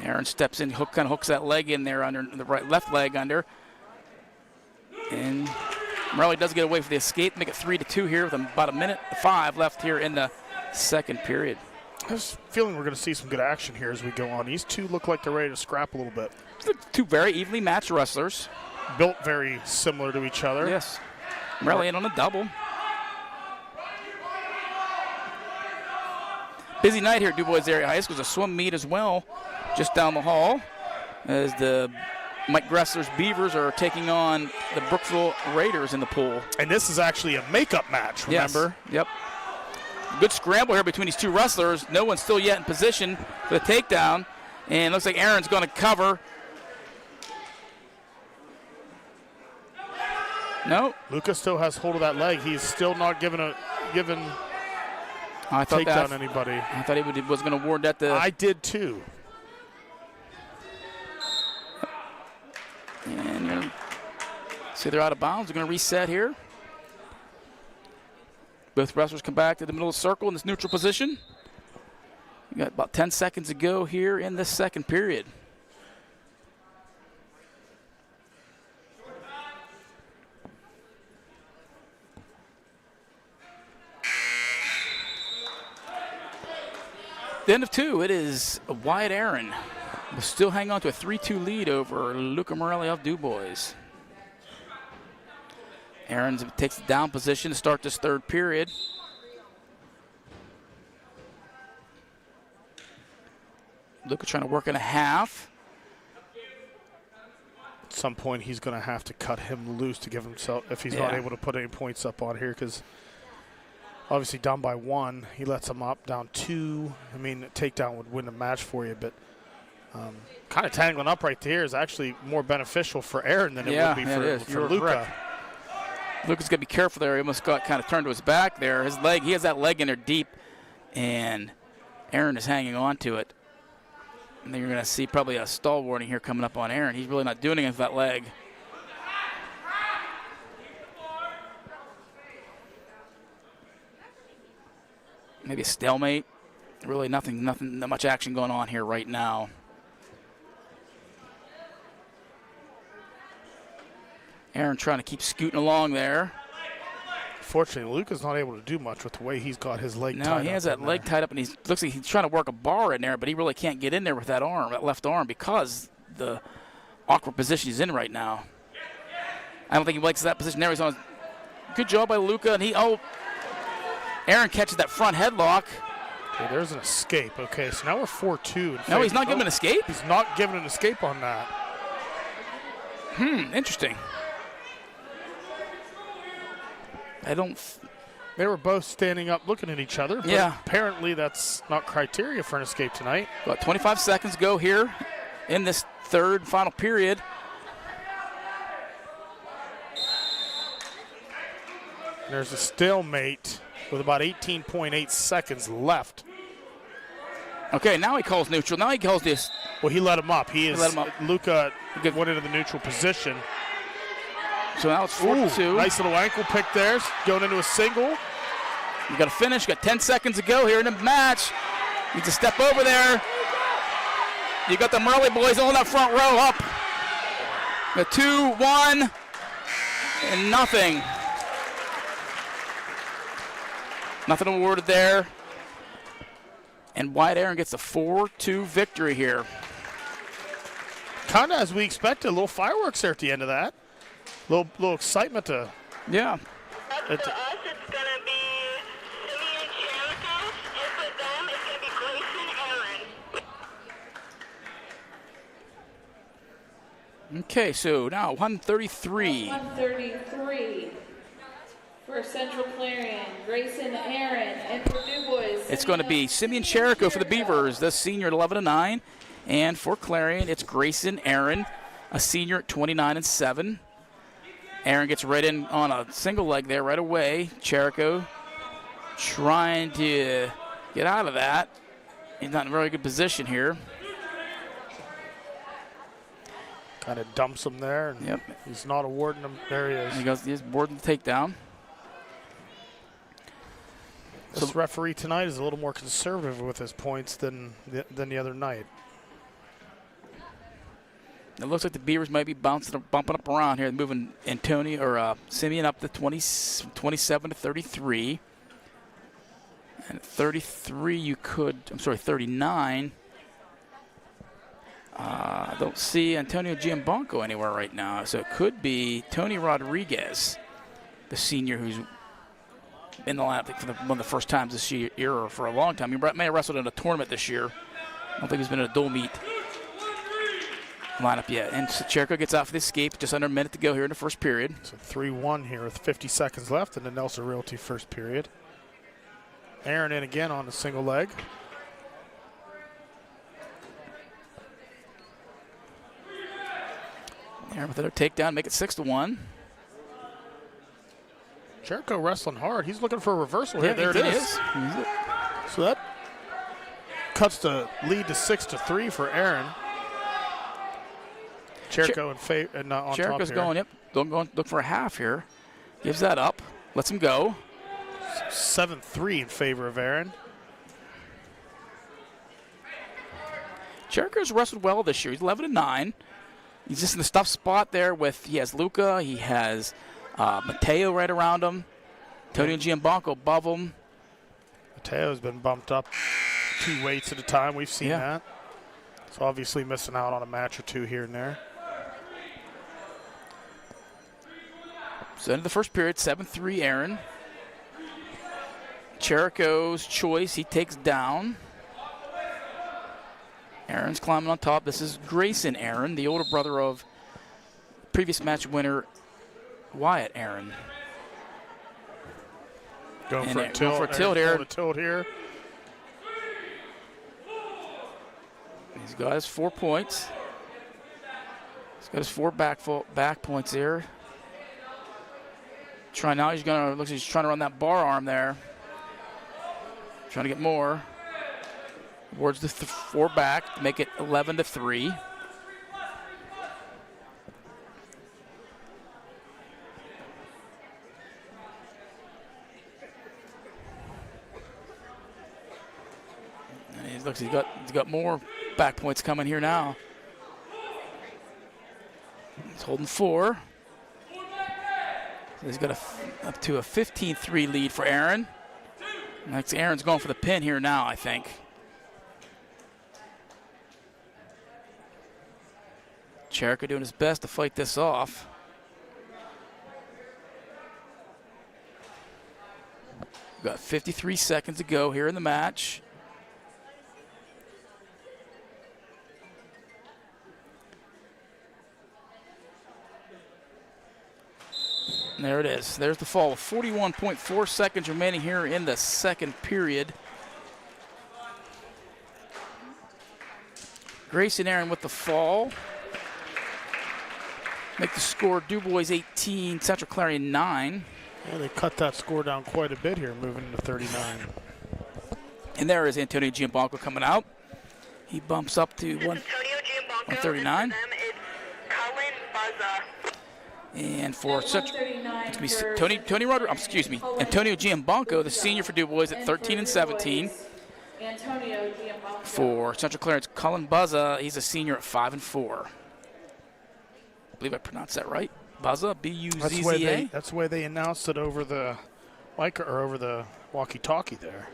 Aaron steps in, kind of hooks that leg in there under the left leg under. And Morelli does get away for the escape, make it 3-2 here with about 1:05 left here in the second period. I have a feeling we're going to see some good action here as we go on. These two look like they're ready to scrap a little bit. Two very evenly matched wrestlers. Built very similar to each other. Yes. Morelli in on a double. Busy night here at DuBois Area High School. There's a swim meet as well just down the hall as the Mike Gressler's Beavers are taking on the Brookville Raiders in the pool. And this is actually a makeup match, remember? Yes. Yep. Good scramble here between these two wrestlers. No one's still yet in position for the takedown. And looks like Aaron's going to cover. No. Luca still has hold of that leg. He's still not given takedown anybody. I thought he was going to award that to. I did too. And see they're out of bounds. They're going to reset here. Both wrestlers come back to the middle of the circle in this neutral position. We got about 10 seconds to go here in this second period. The end of two, it is Wyatt Aaron. Will still hang on to a 3-2 lead over Luca Morelli of DuBois. Aaron takes the down position to start this third period. Luca trying to work in a half. At some point, he's going to have to cut him loose to give himself, if he's not able to put any points up on here, because obviously down by 1, he lets him up, down 2. I mean, a takedown would win the match for you, but kind of tangling up right there is actually more beneficial for Aaron than it would be for Luca. Correct. Luca's got to be careful there. He almost got kind of turned to his back there. His leg, he has that leg in there deep, and Aaron is hanging on to it. And then you're going to see probably a stall warning here coming up on Aaron. He's really not doing anything with that leg. Maybe a stalemate. Really not much action going on here right now. Aaron trying to keep scooting along there. Fortunately, Luca's not able to do much with the way he's got his leg tied up. No, he has that leg tied up, and he looks like he's trying to work a bar in there, but he really can't get in there with that arm, that left arm, because the awkward position he's in right now. I don't think he likes that position there. He's on. Good job by Luca, and Aaron catches that front headlock. Okay, there's an escape. Okay, so now we're 4-2. No, he's not giving an escape? He's not giving an escape on that. Interesting. They were both standing up looking at each other, but apparently that's not criteria for an escape tonight. About 25 seconds to go here in this third final period. There's a stalemate with about 18.8 seconds left. Okay, now he calls neutral. Now he calls this. Well, he let him up. Let him up. Luca went into the neutral position. So now it's 4-2. Nice little ankle pick there, going into a single. You got to finish. Got 10 seconds to go here in the match. Needs to step over there. You got the Morelli boys on that front row up. The 2-1 and nothing. Nothing awarded there. And Wyatt Aaron gets a 4-2 victory here. Kind of as we expected, a little fireworks there at the end of that. Little excitement to. Yeah. Up to us, it's going to be Simeon Cherico. And for them, it's going to be Grayson Aaron. Okay, so now 133. 133 for Central Clarion, Grayson Aaron, and for DuBois. It's going to be Simeon Cherico for the Beavers, the senior at 11-9. And for Clarion, it's Grayson Aaron, a senior at 29-7. Aaron gets right in on a single leg there right away. Cherico trying to get out of that. He's not in a very good position here. Kind of dumps him there. And yep. He's not awarding him. There he is. He's boarding the takedown. This referee tonight is a little more conservative with his points than the other night. It looks like the Beavers might be bumping up around here, moving Simeon up to 27-33. And at 33, 39. I don't see Antonio Giambanco anywhere right now, so it could be Tony Rodriguez, the senior who's in the lineup for one of the first times this year or for a long time. He may have wrestled in a tournament this year. I don't think he's been in a dual meet lineup yet. And Cherico gets out for the escape. Just under a minute to go here in the first period. So 3-1 here with 50 seconds left in the Nelson Realty first period. Aaron in again on the single leg. Aaron with another takedown, make it 6-1. Cherico wrestling hard. He's looking for a reversal here. There it is. So that cuts the lead to 6-3 for Aaron. Cherico on top here. Cherico's going, look for a half here. Gives that up. Lets him go. 7-3 in favor of Aaron. Cherico's wrestled well this year. He's 11-9. He's just in the tough spot there he has Luca. He has Mateo right around him. Tony Giambanco above him. Mateo's been bumped up 2 weights at a time. We've seen that. So obviously missing out on a match or two here and there. So into the first period, 7-3 Aaron. Cherico's choice, he takes down. Aaron's climbing on top. This is Grayson Aaron, the older brother of previous match winner Wyatt Aaron. Going for a tilt here. He's got his 4 points. He's got his 4 back points here. Looks like he's trying to run that bar arm there. Trying to get more. Awards the 4 back to make it 11-3. And he's got more back points coming here now. He's holding 4. So he's got up to a 15-3 lead for Aaron. Next, Aaron's going for the pin here now, I think. Cherico doing his best to fight this off. We've got 53 seconds to go here in the match. And there it is. There's the fall. 41.4 seconds remaining here in the second period. Grayson Aaron with the fall. Make the score DuBois 18, Central Clarion 9. Yeah, they cut that score down quite a bit here, moving into 39. And there is Antonio Giambanco coming out. He bumps up to 139. And for Antonio Giambanco, the senior for DuBois at 13-17. For Central Clarion's Cullen Buzza, he's a senior at 5-4. I believe I pronounced that right. Buzza, B-U-Z-Z-A. That's the way they announced it over the mic or over the walkie-talkie there.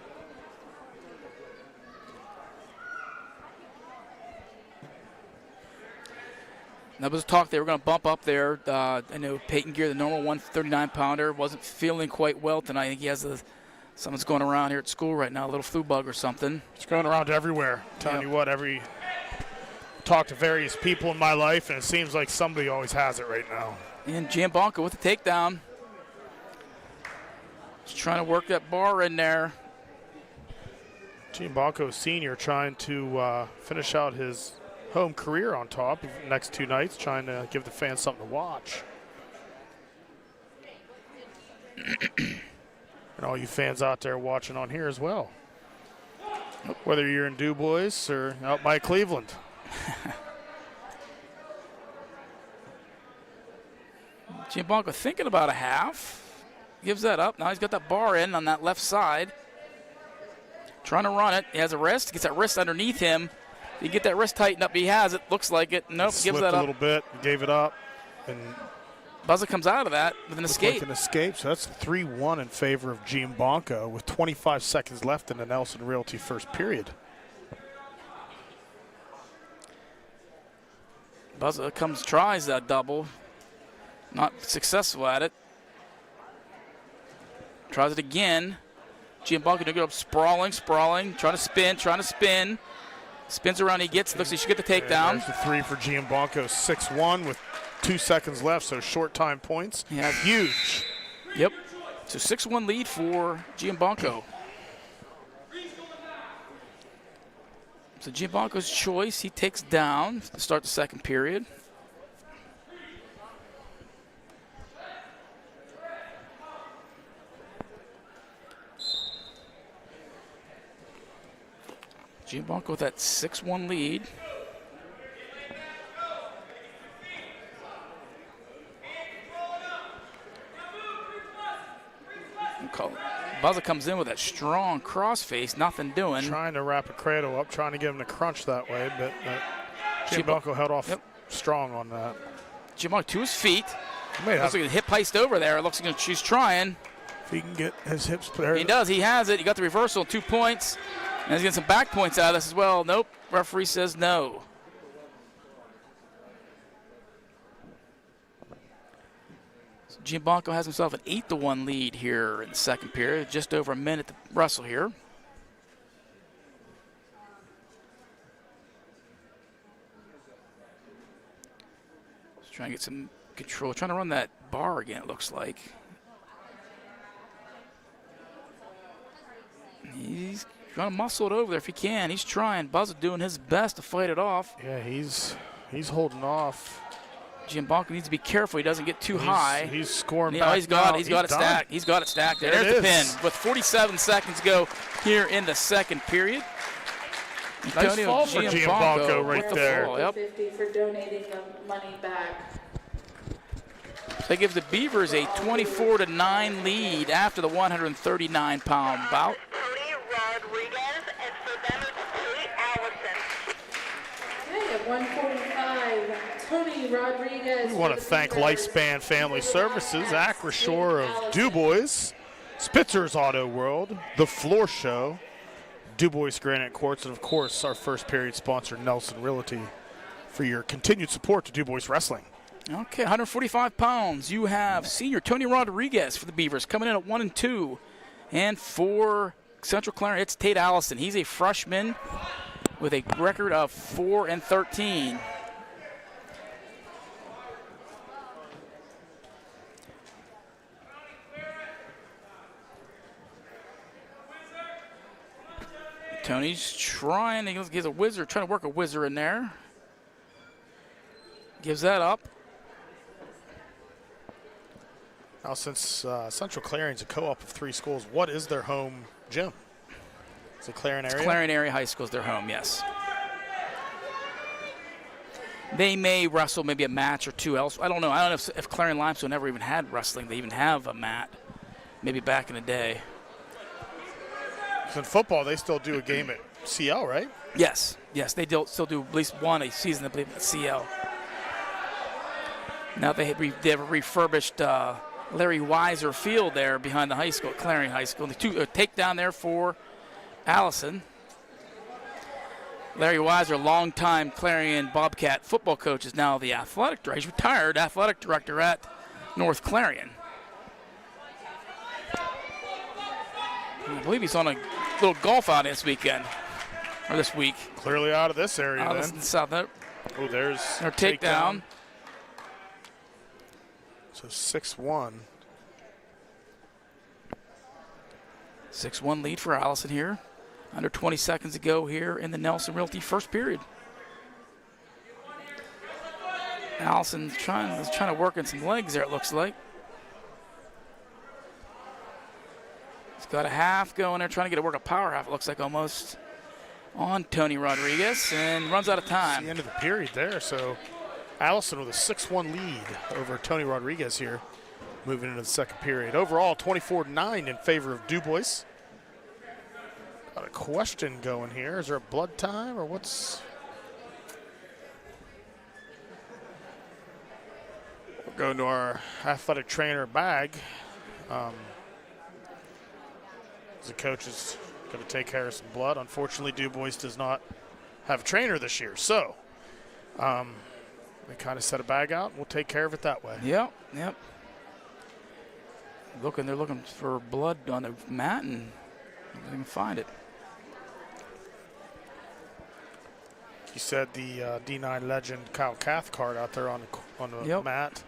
That was talk they were going to bump up there. I know Peyton Gear, the normal 139-pounder, wasn't feeling quite well tonight. I think he has something's going around here at school right now, a little flu bug or something. It's going around everywhere. Telling you what, talk to various people in my life, and it seems like somebody always has it right now. And Giambonco with the takedown. Just trying to work that bar in there. Giambonco Sr. trying to finish out his home career on top of the next 2 nights, trying to give the fans something to watch. And all you fans out there watching on here as well. Whether you're in DuBois or out by Cleveland. Giambonco thinking about a half. Gives that up. Now he's got that bar in on that left side. Trying to run it. He has a wrist. Gets that wrist underneath him. You get that wrist tightened up. He has it. Looks like it. Nope. Gives that up. A little bit. Gave it up. And Buzza comes out of that with an escape. Like an escape. So that's 3-1 in favor of Giambonco with 25 seconds left in the Nelson Realty first period. Buzza tries that double. Not successful at it. Tries it again. Giambonco to go up sprawling, trying to spin. Spins around, he gets, looks like he should get the takedown. There's the 3 for Giambonco, 6-1 with 2 seconds left, so short time points. Yeah. Huge. Yep. So 6-1 lead for Giambonco. So Giambonco's choice, he takes down to start the second period. Giambonco with that 6-1 lead. Buzza comes in with that strong crossface, nothing doing. Trying to wrap a cradle up, trying to get him to crunch that way, but Giambonco held off strong on that. Giambonco to his feet. Looks like the hip heist over there. It looks like she's trying. If he can get his hips there. He does. He has it. He got the reversal, 2 points. And he's getting some back points out of this as well. Nope. Referee says no. So Giambonco has himself an 8-1 lead here in the second period. Just over a minute to wrestle here. Just trying to get some control. Trying to run that bar again, it looks like. He's trying to muscle it over there if he can. He's trying. Buzza doing his best to fight it off. Yeah, he's holding off. Giambonco needs to be careful he doesn't get too high. He's scoring back. He's got it stacked. He's got it stacked. There's the pin with 47 seconds to go here in the second period. Nice fall for Giambonco right there. Yep. $50 for donating the money back. That gives the Beavers a 24-9 lead after the 139-pound bout. Okay, at 145, Tony Rodriguez. We want to thank Lifespan Family Services, Acrisure of DuBois, Spitzer's Auto World, The Floor Show, DuBois Granite Courts, and of course our first period sponsor, Nelson Realty, for your continued support to DuBois Wrestling. Okay, 145 pounds. You have senior Tony Rodriguez for the Beavers coming in at 1-2. And for Central Clarion, it's Tate Allison. He's a freshman with a record of 4-13. Tony's trying to get a whizzer, trying to work a whizzer in there. Gives that up. Now, since Central Clarion's a co-op of 3 schools, what is their home gym? Is it Clarion area? Clarion area high school is their home, yes. They may wrestle maybe a match or two else. I don't know. I don't know if Clarion Limestone never even had wrestling. They even have a mat, maybe back in the day. In football, they still do a game at CL, right? Yes. Yes, they still do at least one a season, I believe, at CL. Now they have refurbished Larry Weiser Field there behind the high school, Clarion High School. The takedown there for Allison. Larry Weiser, longtime Clarion Bobcat football coach, is now the athletic director. He's retired athletic director at North Clarion. I believe he's on a little golf out this weekend, or this week. Clearly out of this area Out then. of the south. Oh, there's Their takedown. So 6-1. 6-1 lead for Allison here. Under 20 seconds to go here in the Nelson Realty first period. Allison's trying to work in some legs there, it looks like. He's got a half going there, trying to get a work a power half, it looks like almost, on Tony Rodriguez, and runs out of time. It's the end of the period there, so Allison with a 6-1 lead over Tony Rodriguez here, moving into the second period. Overall, 24-9 in favor of DuBois. Got a question going here. Is there a blood time or what's? We're going to our athletic trainer bag. The coach is going to take care of some blood. Unfortunately, DuBois does not have a trainer this year, so they kind of set a bag out. We'll take care of it that way. Yep. They're looking for blood on the mat, and they can find it. You said the D9 legend Kyle Cathcart out there on the mat.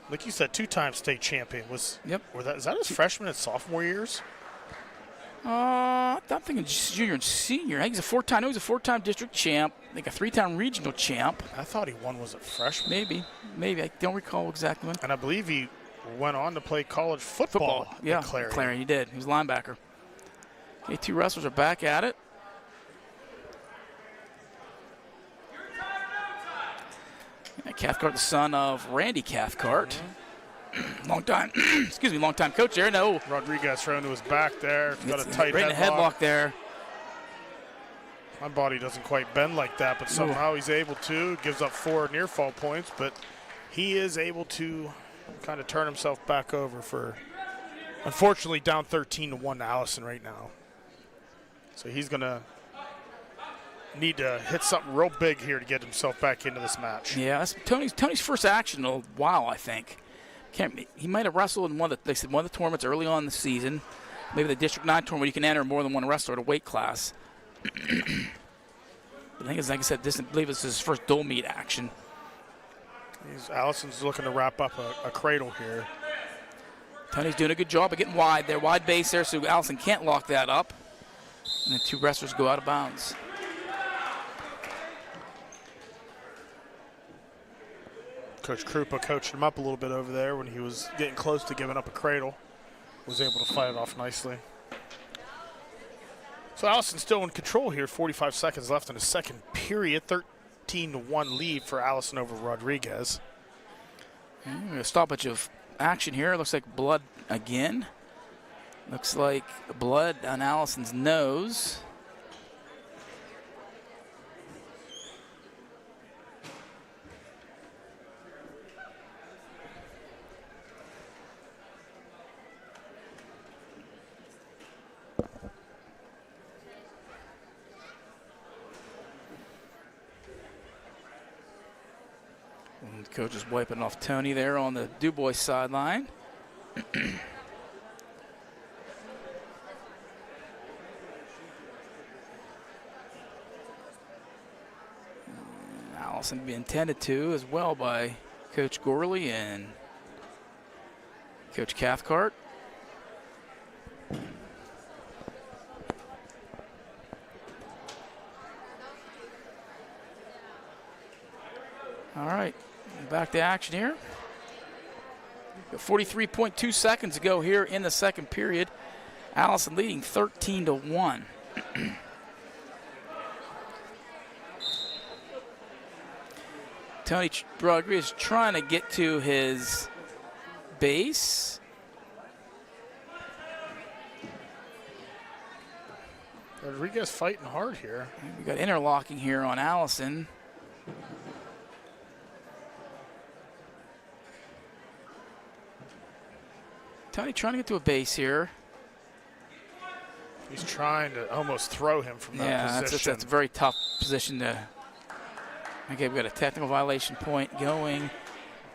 Like you said, two-time state champion. Is that his freshman and sophomore years? I'm thinking junior and senior. I think he's a four-time district champ. I think a three-time regional champ. I thought he won was a freshman. Maybe. I don't recall exactly when. And I believe he went on to play college football. Yeah, at Clarion. Clarion, he did. He was a linebacker. Okay, two wrestlers are back at it. Cathcart, the son of Randy Cathcart. Long time coach there. No. Rodriguez thrown to his back there. Got a tight right in the headlock there. My body doesn't quite bend like that, but somehow he's able to. Gives up 4 near fall points, but he is able to kind of turn himself back over for, unfortunately, down 13-1 to Allison right now. So he's going to need to hit something real big here to get himself back into this match. Yeah, that's Tony's first action in a while, I think. He might have wrestled in one of the tournaments early on in the season. Maybe the District 9 tournament, you can enter more than one wrestler at a weight class. But I think it's, like I said, I believe this is his first dual meet action. Allison's looking to wrap up a cradle here. Tony's doing a good job of getting wide there, wide base there, so Allison can't lock that up. And the two wrestlers go out of bounds. Coach Krupa coached him up a little bit over there when he was getting close to giving up a cradle. Was able to fight it off nicely. So Allison's still in control here. 45 seconds left in the second period. 13-1 lead for Allison over Rodriguez. A stoppage of action here. Looks like blood again. Looks like blood on Allison's nose. And coach is wiping off Tony there on the DuBois sideline. Allison being tended to as well by Coach Gorley and Coach Cathcart. All right, back to action here. 43.2 seconds to go here in the second period. Allison leading 13-1. Tony Rodriguez trying to get to his base. Rodriguez fighting hard here. We got interlocking here on Allison. Tony trying to get to a base here. He's trying to almost throw him from that position. That's a very tough position to. Okay, we've got a technical violation point going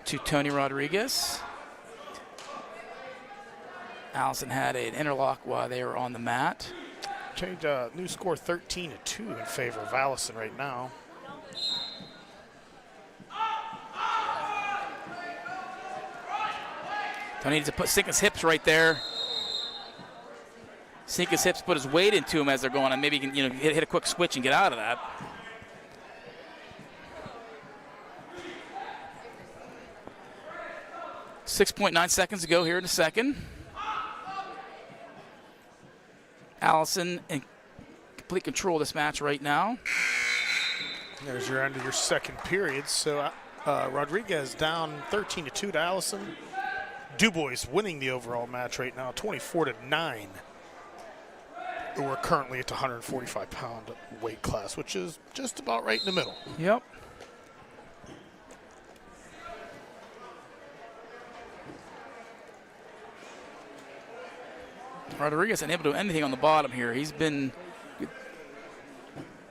to Tony Rodriguez. Allison had an interlock while they were on the mat. Changed new score 13-2 in favor of Allison right now. Tony needs to sink his hips right there. Sink his hips, put his weight into him as they're going, and maybe he can hit a quick switch and get out of that. .9 seconds to go here in the second. Allison in complete control of this match right now. There's your end of your second period. So Rodriguez down 13-2 to Allison. DuBois winning the overall match right now, 24-9. We're currently at the 145-pound weight class, which is just about right in the middle. Yep. Rodriguez unable to do anything on the bottom here. He's been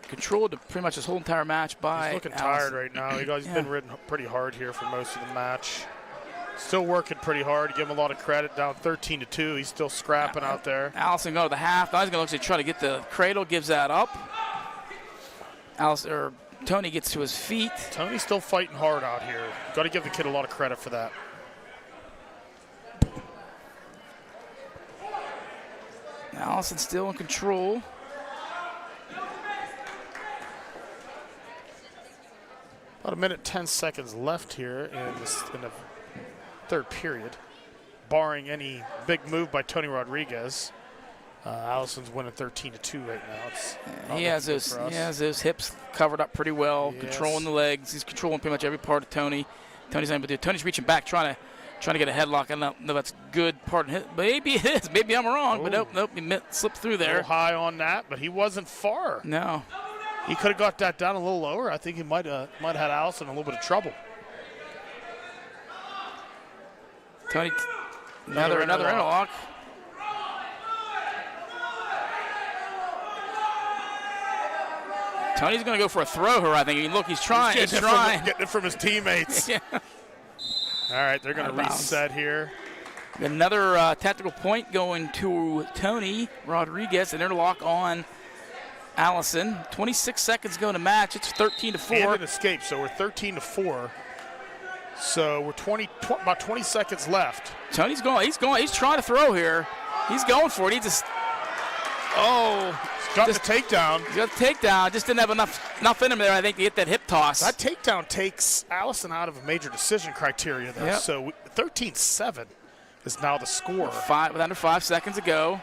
controlled pretty much his whole entire match by He's looking Allison. tired right now. He's been ridden pretty hard here for most of the match. Still working pretty hard. Give him a lot of credit. Down 13-2. He's still scrapping out there. Allison go to the half. Now he's going to try to get the cradle. Gives that up. Tony gets to his feet. Tony's still fighting hard out here. Got to give the kid a lot of credit for that. Allison still in control. About a minute, 10 seconds left here in the third period, barring any big move by Tony Rodriguez. Allison's winning 13-2 right now. He has those hips covered up pretty well, controlling the legs. He's controlling pretty much every part of Tony. Tony's able to do. Tony's reaching back, trying to get a headlock. I don't know if that's good part of it. Maybe it is. Maybe I'm wrong, but nope, he slipped through there. A little high on that, but he wasn't far. No. He could have got that down a little lower. I think he might have had Allison in a little bit of trouble. Tony, another interlock. Tony's going to go for a throw here, I think. Look, he's trying. He's trying. Getting it from his teammates. Yeah. All right, they're going to reset here. Another tactical point going to Tony Rodriguez. An interlock on Allison. 26 seconds go to match. It's 13-4. And an escape, so we're 13-4. So we're about 20 seconds left. Tony's going. He's trying to throw here. He's going for it. He's got the takedown. He's got the takedown. Just didn't have enough in him there, I think, to get that hip toss. That takedown takes Allison out of a major decision criteria, though. Yep. So 13-7 is now the score. With under 5 seconds to go.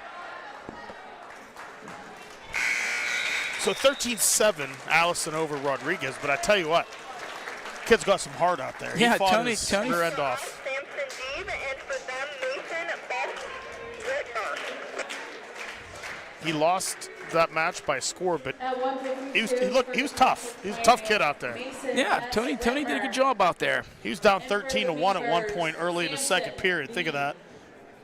So 13-7, Allison over Rodriguez. But I tell you what, kid's got some heart out there. Yeah, he fought Tony. his rear end off. He lost that match by a score, but he was tough. He was a tough kid out there. Yeah, Tony did a good job out there. He was down 13-1 at one point early in the second period. Think of that.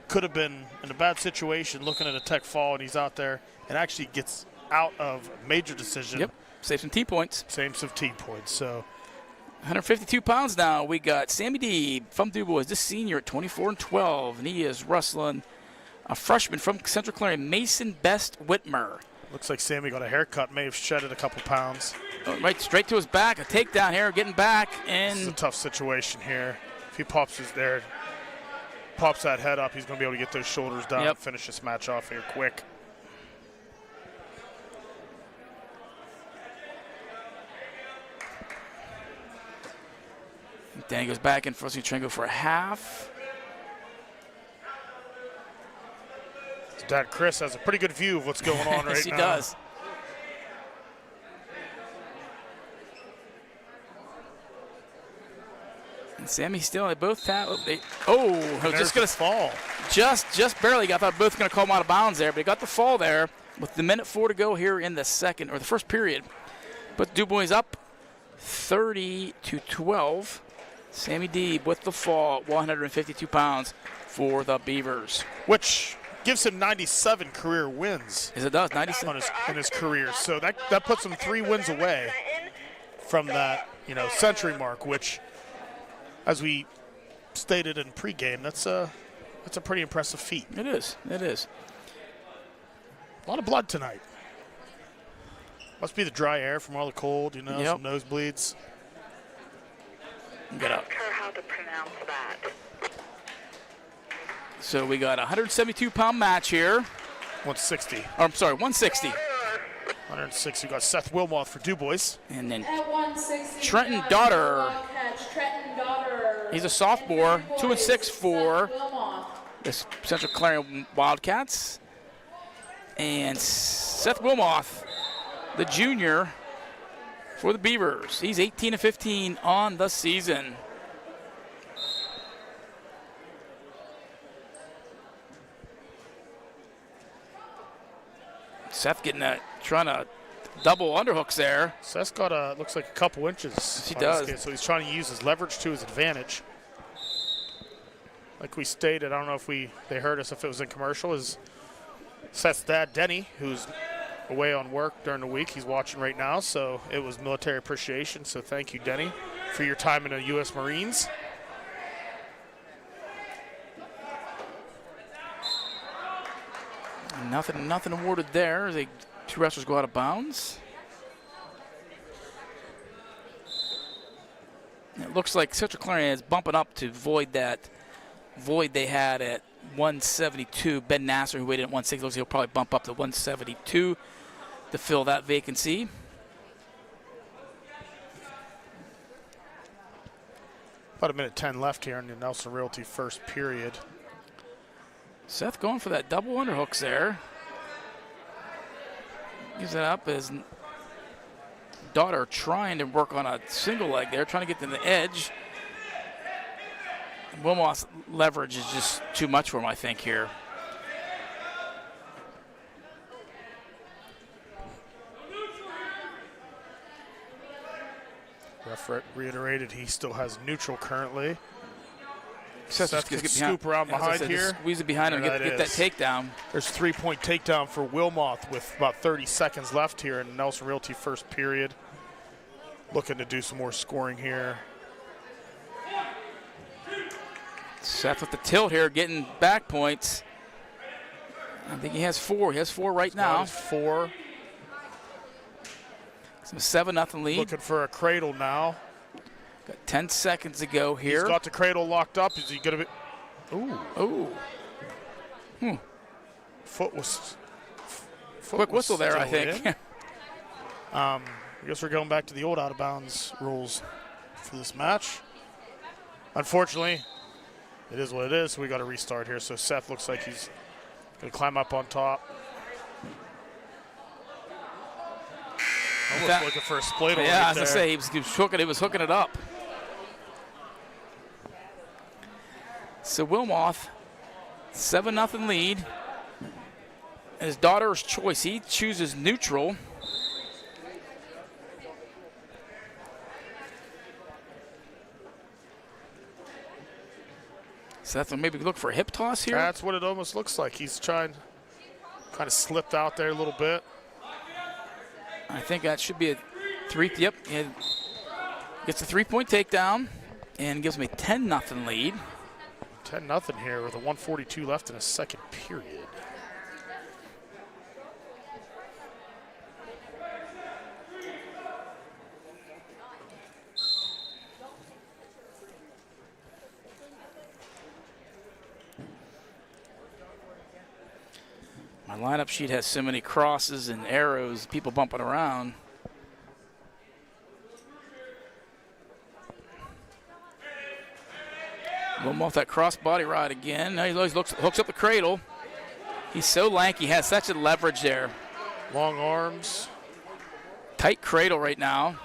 Could have been in a bad situation looking at a tech fall, and he's out there and actually gets out of a major decision. Yep, saves some T points. Saves some T points, so. 152 pounds now. We got Sammy D from DuBois, this senior at 24-12, and he is wrestling a freshman from Central Clarion, Mason Best Whitmer. Looks like Sammy got a haircut, may have shedded a couple pounds. Right straight to his back, a takedown here, getting back. And this is a tough situation here. If he pops that head up, he's going to be able to get those shoulders down and finish this match off here quick. Danny goes back in for us. He's trying to go for a half. His dad, Chris, has a pretty good view of what's going on right now. Yes, he does. And Sammy still, they both tap. Just going to fall. Just barely. I thought both going to call him out of bounds there, but he got the fall there with the minute 4 to go here in the first period. But DuBois up 30-12. Sammy Deeb with the fall, 152 pounds for the Beavers. Which gives him 97 career wins. Yes, it does, 97 in his career. So that puts him 3 wins away from that, century mark, which, as we stated in pregame, that's a pretty impressive feat. It is. It is. A lot of blood tonight. Must be the dry air from all the cold, some nosebleeds. Get up. Not sure how to pronounce that. So we got a 172-pound match here. 160. I'm sorry, 160. 160. We got Seth Wilmoth for DuBois. And then At 160, Trenton Daughter. Trenton Daughter. He's a sophomore, 2-6 for Wilmot. the Central Clarion Wildcats. And Seth Wilmoth, the junior for the Beavers. He's 18-15 on the season. Seth trying to double underhooks there. Seth's got looks like a couple inches. He on does. his skate, so he's trying to use his leverage to his advantage. Like we stated, I don't know if they heard us if it was in commercial, is Seth's dad, Denny, who's away on work during the week. He's watching right now, so it was military appreciation. So thank you, Denny, for your time in the U.S. Marines. Nothing awarded there. Two wrestlers go out of bounds. It looks like Central Clarion is bumping up to void that void they had at 172. Ben Nasser, who waited at 160, looks like he'll probably bump up to 172 to fill that vacancy. About 1:10 left here in the Nelson Realty first period. Seth going for that double underhooks there. Gives it up as Daughter trying to work on a single leg there, trying to get to the edge. Wilmoth's leverage is just too much for him, I think, here. Ref reiterated he still has neutral currently. Seth can scoop around behind here. Squeeze it behind him, get that takedown. There's 3-point takedown for Wilmoth with about 30 seconds left here in Nelson Realty first period. Looking to do some more scoring here. Seth with the tilt here, getting back points. I think he has 4. He has 4 right now. 4. It's a 7-0 lead. Looking for a cradle now. Got 10 seconds to go here. He's got the cradle locked up. Is he going to be? Ooh. Ooh. Quick whistle there, I think. I guess we're going back to the old out-of-bounds rules for this match. Unfortunately, it is what it is, so we got to restart here. So Seth looks like he's going to climb up on top. Almost looking for a split. Yeah, as I say, he was hooking it up. So Wilmoth, 7-0 lead. His Daughter's choice. He chooses neutral. Seth will maybe look for a hip toss here. That's what it almost looks like. He's kind of slipped out there a little bit. I think that should be a 3. Yep. Gets a 3-point takedown and gives him a 10-0 lead. 10-0 here with a 1:42 left in a second period. My lineup sheet has so many crosses and arrows, people bumping around. Wilmoth that cross body ride again. Now he always hooks up the cradle. He's so lanky, has such a leverage there. Long arms. Tight cradle right now.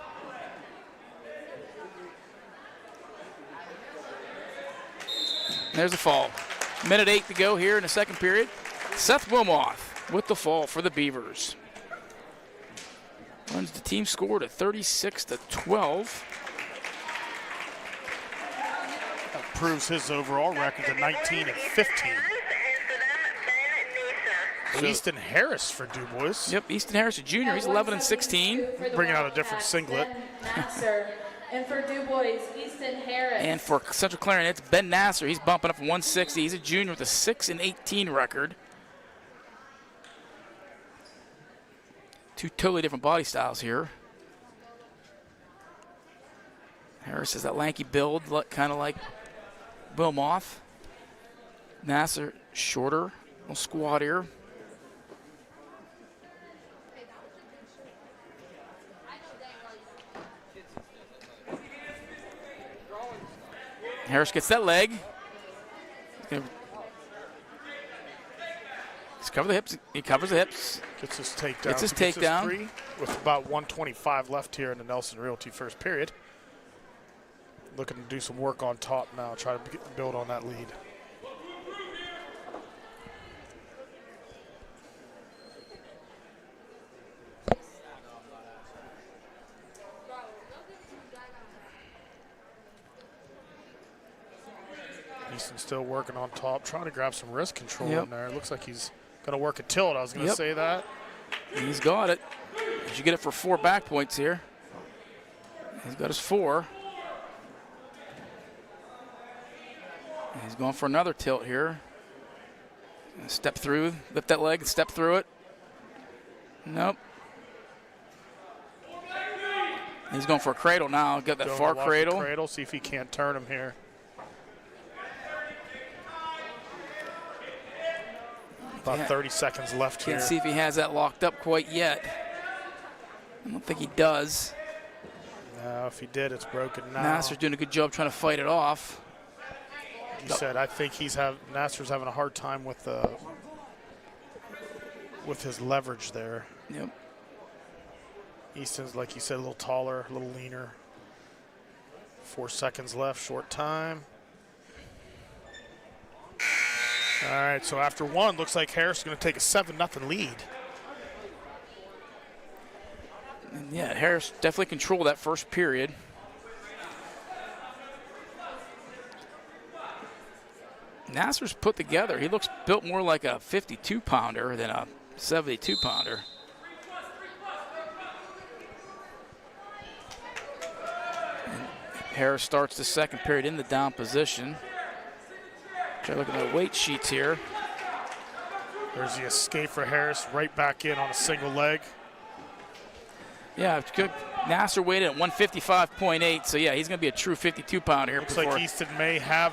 There's the fall. 1:08 to go here in the second period. Seth Wilmoth with the fall for the Beavers. Runs the team score to 36-12. improves his overall record to 19-15. So Easton Harris for DuBois. Yep, Easton Harris, a junior. He's 11-16. Bringing out a different singlet. And for DuBois, Easton Harris. And for Central Clarion, it's Ben Nasser. He's bumping up from 160. He's a junior with a 6-18 record. Two totally different body styles here. Harris has that lanky build, kind of like Wilmoth. Nasser, shorter, little squattier. Harris gets that leg. He's covered the hips. He covers the hips. Gets his takedown. Gets his takedown. Three with about 1:25 left here in the Nelson Realty first period. Looking to do some work on top now, try to build on that lead. Easton's still working on top, trying to grab some wrist control in there. It looks like he's going to work a tilt. I was going to say that. He's got it. He should get it for 4 back points here. He's got his 4. And he's going for another tilt here. Step through, lift that leg and step through it. Nope. He's going for a cradle now. Got that far cradle. See if he can't turn him here. About 30 seconds left here. Can't see if he has that locked up quite yet. I don't think he does. No, if he did, it's broken now. Nasser's doing a good job trying to fight it off. He said, I think Nasser's having a hard time with his leverage there. Yep. Easton's, like you said, a little taller, a little leaner. 4 seconds left, short time. All right, so after 1, looks like Harris is going to take a 7-0 lead. And yeah, Harris definitely controlled that first period. Nasser's put together. He looks built more like a 52-pounder than a 72-pounder. Harris starts the second period in the down position. Try looking at the weight sheets here. There's the escape for Harris, right back in on a single leg. Yeah, it's good. Nasser weighed at 155.8, so yeah, he's going to be a true 52-pounder here. Looks like Easton may have,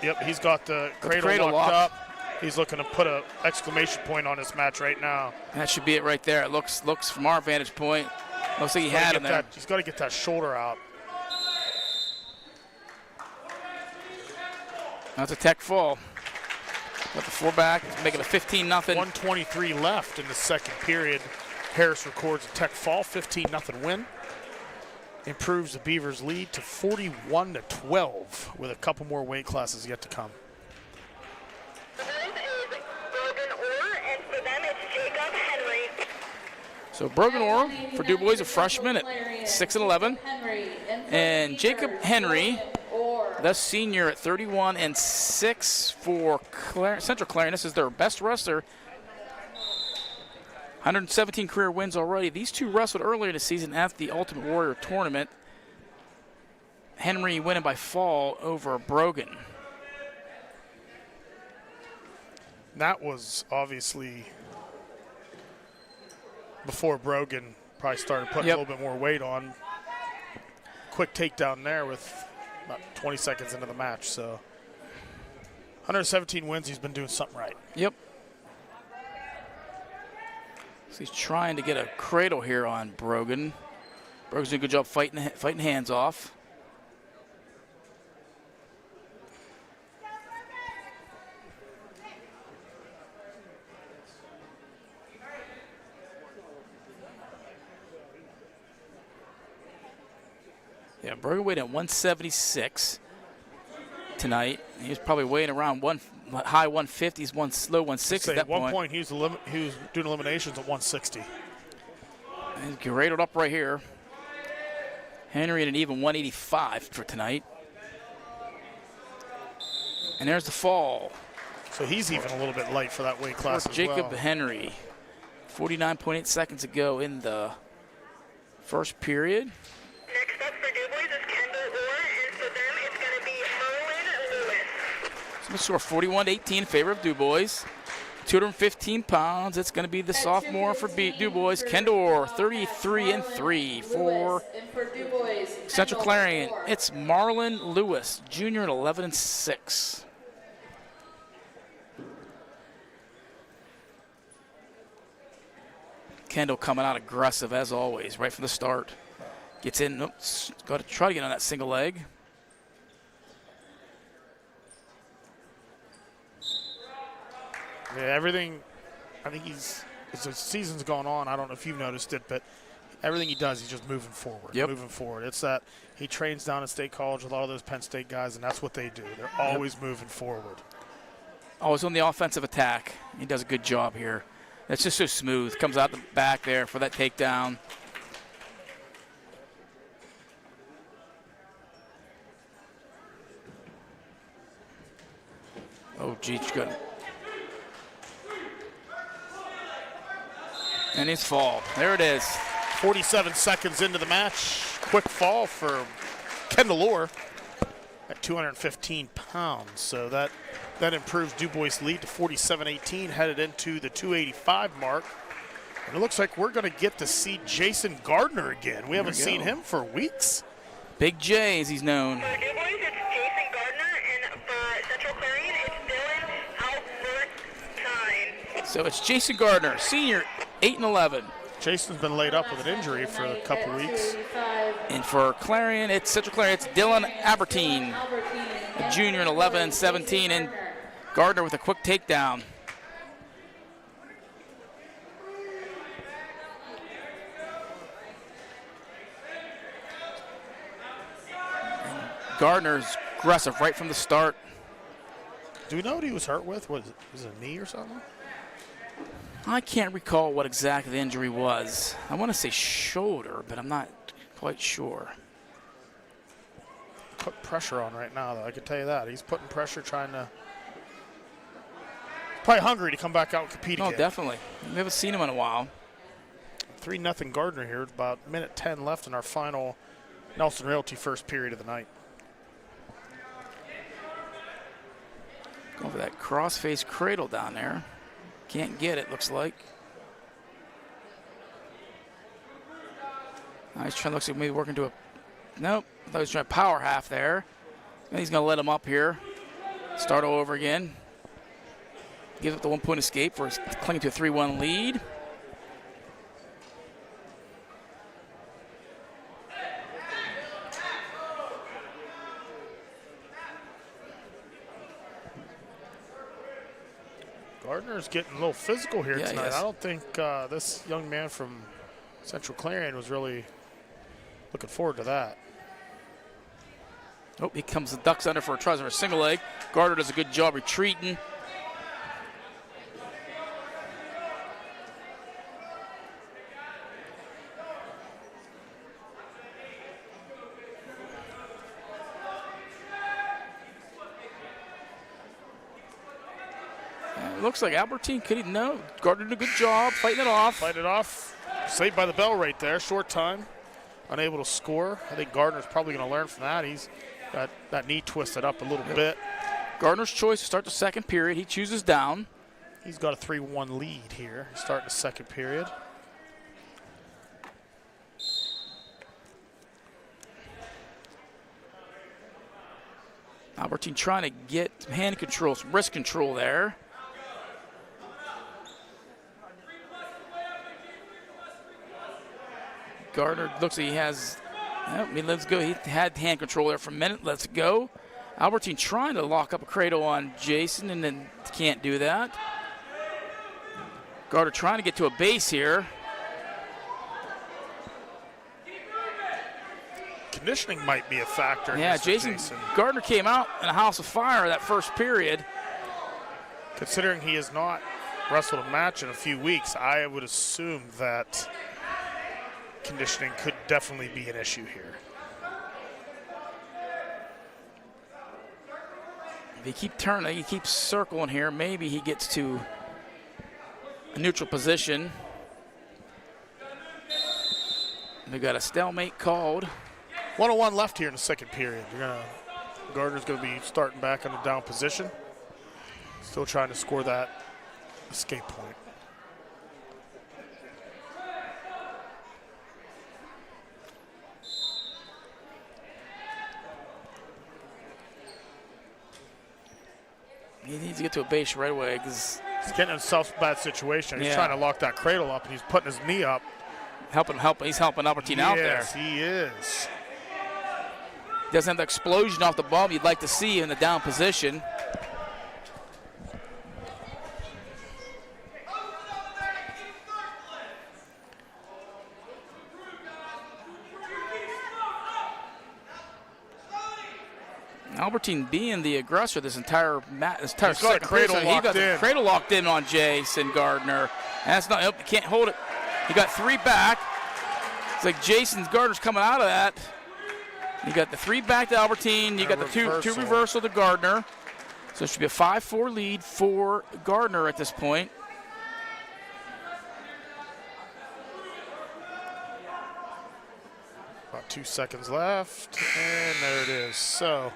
yep, he's got the cradle locked up. He's looking to put an exclamation point on this match right now. That should be it right there. It looks from our vantage point, looks like he had him there. He's got to get that shoulder out. That's a tech fall. Got the 4 back, making a 15-0. 1:23 left in the second period. Harris records a tech fall, 15-0 win. Improves the Beavers' lead to 41-12 with a couple more weight classes yet to come. So Brogan Orr for DuBois, a freshman at 6'11", and Jacob Henry, the senior at 31-6 for Central Clarion. This is their best wrestler. 117 career wins already. These two wrestled earlier in the season at the Ultimate Warrior tournament. Henry winning by fall over Brogan. That was obviously before Brogan probably started putting a little bit more weight on. Quick takedown there with about 20 seconds into the match. So 117 wins, he's been doing something right. Yep. So he's trying to get a cradle here on Brogan. Brogan's doing a good job fighting hands off. Yeah, Brogan weighed at 176 tonight. He was probably weighing around high 150s, low 160 at that point. At one point, he was doing eliminations at 160. He's graded up right here. Henry at an even 185 for tonight. And there's the fall. So he's even a little bit light for that weight class as Jacob well. Henry. 49.8 seconds to go in the first period. Next up for DuBois is Kendall Orr, and for them it's going to be Merlin Lewis. So the score 41-18 in favor of DuBois. 215 pounds. It's going to be the sophomore for DuBois, Kendall Orr, 33-3 for Central Clarion. It's Marlon Lewis, junior at 11-6. Kendall coming out aggressive as always, right from the start. Gets in, oops, got to try to get on that single leg. Yeah, everything, I think as the season's gone on, I don't know if you've noticed it, but everything he does, he's just moving forward, moving forward. It's that he trains down at State College with all those Penn State guys, and that's what they do. They're always moving forward. Always on the offensive attack. He does a good job here. It's just so smooth. Comes out the back there for that takedown. Oh, gee, good. And his fall. There it is. 47 seconds into the match. Quick fall for Kendall Orr at 215 pounds. So that improves DuBois' lead to 47-18, headed into the 285 mark. And it looks like we're going to get to see Jason Gardner again. We haven't seen him for weeks. Big J, as he's known. For DuBois, it's Jason Gardner, and for Central Clarion, it's Dylan Albertine. So it's Jason Gardner, senior, 8-11. Jason's been laid up with an injury for a couple weeks. And for Clarion, it's Central Clarion, it's Dylan Albertine, a junior at 11-17, and Gardner with a quick takedown. And Gardner's aggressive right from the start. Do we know what he was hurt with? Was it a knee or something? I can't recall what exactly the injury was. I want to say shoulder, but I'm not quite sure. Put pressure on right now, though. I can tell you that. He's putting pressure, trying to... Probably hungry to come back out and compete again. Oh, definitely. We haven't seen him in a while. 3-0 Gardner here. About minute 10 left in our final Nelson Realty first period of the night. Going for that cross-face cradle down there. Can't get it, looks like. He's trying, looks like maybe working to a, nope. I thought he was trying to power half there. And he's going to let him up here. Start all over again. Gives up the 1-point escape for his clinging to a 3-1 lead. Gardner's getting a little physical here tonight. Yes. I don't think this young man from Central Clarion was really looking forward to that. Oh, he comes the ducks under for a tries for a single leg. Gardner does a good job retreating. Looks like Albertine could no. Gardner did a good job fighting it off. Fight it off. Saved by the bell right there. Short time. Unable to score. I think Gardner's probably going to learn from that. He's got that knee twisted up a little bit. Gardner's choice to start the second period. He chooses down. He's got a 3-1 lead here. Starting the second period. Albertine trying to get hand control, some wrist control there. Gardner looks like he has, let's go. He had hand control there for a minute. Let's go. Albertine trying to lock up a cradle on Jason and then can't do that. Gardner trying to get to a base here. Conditioning might be a factor. Yeah, Jason Gardner came out in a house of fire that first period. Considering he has not wrestled a match in a few weeks, I would assume that conditioning could definitely be an issue here. If he keeps turning, he keeps circling here, maybe he gets to a neutral position. We got a stalemate called. 1:01 left here in the second period. Gardner's going to be starting back in the down position. Still trying to score that escape point. He needs to get to a base right away because he's getting himself in a bad situation. He's trying to lock that cradle up, and he's putting his knee up. He's helping Albertine out there. Yes, he is. Doesn't have the explosion off the ball you'd like to see in the down position. Albertine being the aggressor this entire second cradle period. He got the in. cradle locked in on Jason Gardner. And that's not, he can't hold it. He got 3 back. It's like Jason Gardner's coming out of that. You got the 3 back to Albertine. You got the two reversal to Gardner. So it should be a 5-4 lead for Gardner at this point. About 2 seconds left, and there it is. So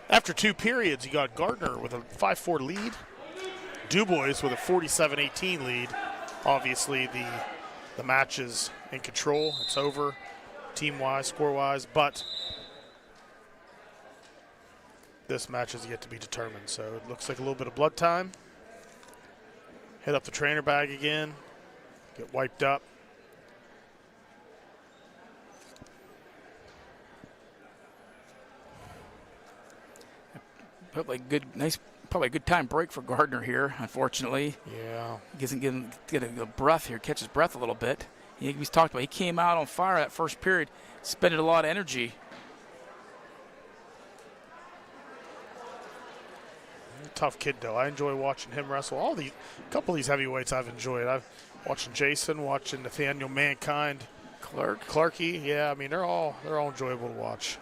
after 2 periods, you got Gardner with a 5-4 lead. DuBois with a 47-18 lead. Obviously, the match is in control. It's over team-wise, score-wise, but this match is yet to be determined. So it looks like a little bit of blood time. Hit up the trainer bag again. Get wiped up. Probably a good time break for Gardner here, unfortunately. Yeah. He doesn't get a breath here, catches breath a little bit. He's talked about he came out on fire that first period, spending a lot of energy. Tough kid, though. I enjoy watching him wrestle. A couple of these heavyweights I've enjoyed. I've watching Jason, watching Nathaniel Mankind, Clarkey. Yeah, I mean they're all enjoyable to watch.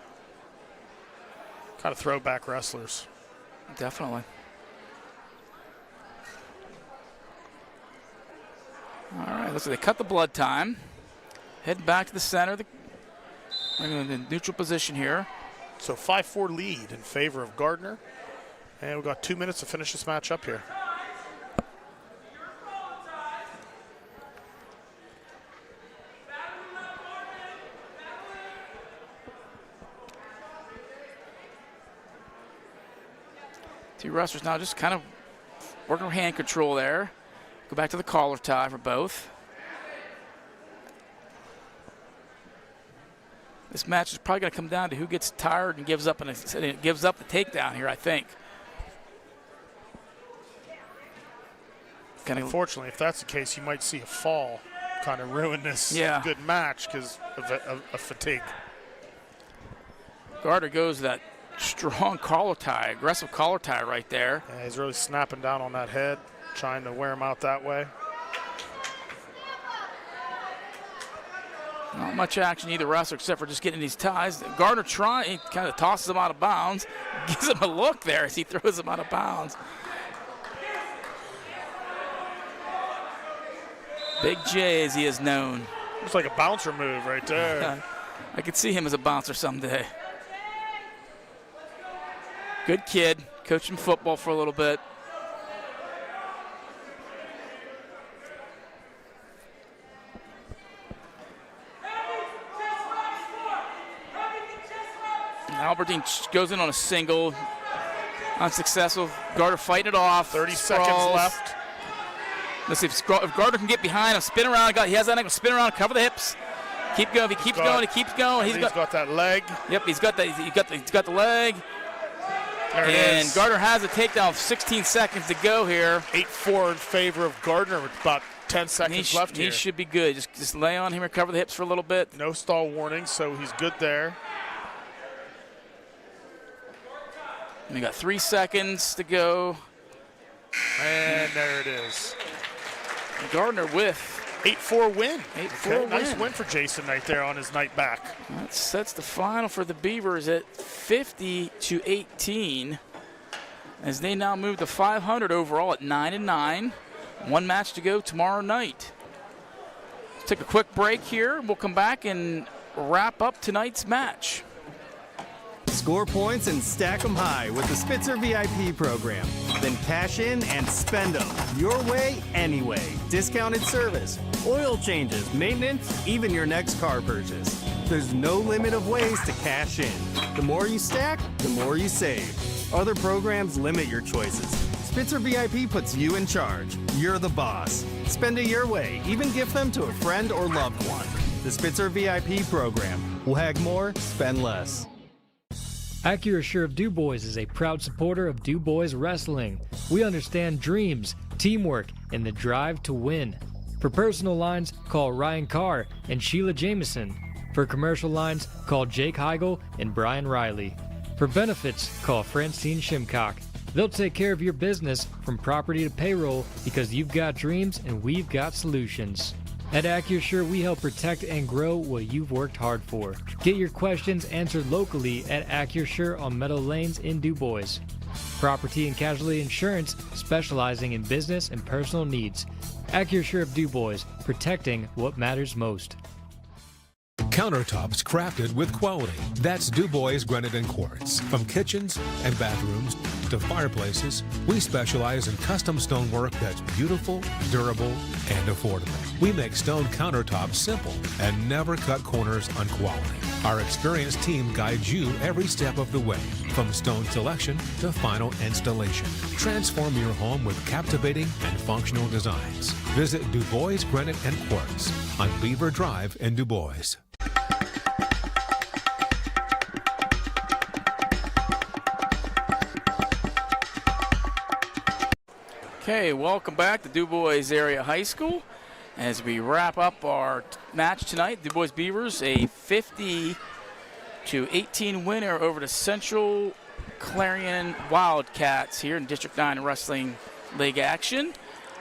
Kind of throwback wrestlers. Definitely. All right, looks like they cut the blood time. Heading back to the center. In the neutral position here. So 5-4 lead in favor of Gardner. And we've got 2 minutes to finish this match up here. Two wrestlers now just kind of working with hand control there. Go back to the collar tie for both. This match is probably going to come down to who gets tired and gives up the takedown here, I think. Unfortunately, if that's the case, you might see a fall kind of ruin this good match because of fatigue. Gardner goes to that strong collar tie, aggressive collar tie right there. Yeah, he's really snapping down on that head, trying to wear him out that way. Not much action either wrestler except for just getting these ties. Gardner he kind of tosses him out of bounds, gives him a look there as he throws him out of bounds. Big J, as he is known. Looks like a bouncer move right there. I could see him as a bouncer someday. Good kid, coached him football for a little bit. Albertine goes in on a single, unsuccessful. Gardner fighting it off. 30 seconds left. Let's see if Gardner can get behind him, spin around. He has that angle, spin around, cover the hips. Keep going. If he keeps going, he keeps going. He's got that leg. Yep, he's got the leg. There it is. Gardner has a takedown. 16 seconds to go here. 8-4 in favor of Gardner with about 10 seconds left here. He should be good. Just lay on him, recover the hips for a little bit. No stall warning, so he's good there. And we got 3 seconds to go. And there it is. Gardner with 8-4 win. 8-4 win. Nice win for Jason right there on his night back. That sets the final for the Beavers at 50-18. as they now move to 500 overall at 9-9. One match to go tomorrow night. Let's take a quick break here. We'll come back and wrap up tonight's match. Score points and stack them high with the Spitzer VIP program. Then cash in and spend them your way, anyway. Discounted service, oil changes, maintenance, even your next car purchase. There's no limit of ways to cash in. The more you stack, the more you save. Other programs limit your choices. Spitzer VIP puts you in charge. You're the boss. Spend it your way, even gift them to a friend or loved one. The Spitzer VIP program. Wag more, spend less. AccuAssure of DuBois is a proud supporter of DuBois Wrestling. We understand dreams, teamwork, and the drive to win. For personal lines, call Ryan Carr and Sheila Jameson. For commercial lines, call Jake Heigl and Brian Riley. For benefits, call Francine Shimcock. They'll take care of your business from property to payroll because you've got dreams and we've got solutions. At AccuAssure, we help protect and grow what you've worked hard for. Get your questions answered locally at AccuAssure on Meadow Lanes in DuBois. Property and casualty insurance specializing in business and personal needs. AccuAssure of DuBois, protecting what matters most. Countertops crafted with quality. That's DuBois Granite Quartz. From kitchens and bathrooms to fireplaces, we specialize in custom stonework that's beautiful, durable, and affordable. We make stone countertops simple and never cut corners on quality. Our experienced team guides you every step of the way, from stone selection to final installation. Transform your home with captivating and functional designs. Visit DuBois Granite and Quartz on Beaver Drive in DuBois. Okay, welcome back to DuBois Area High School. As we wrap up our match tonight, DuBois Beavers a 50-18 winner over the Central Clarion Wildcats here in District 9 Wrestling League action.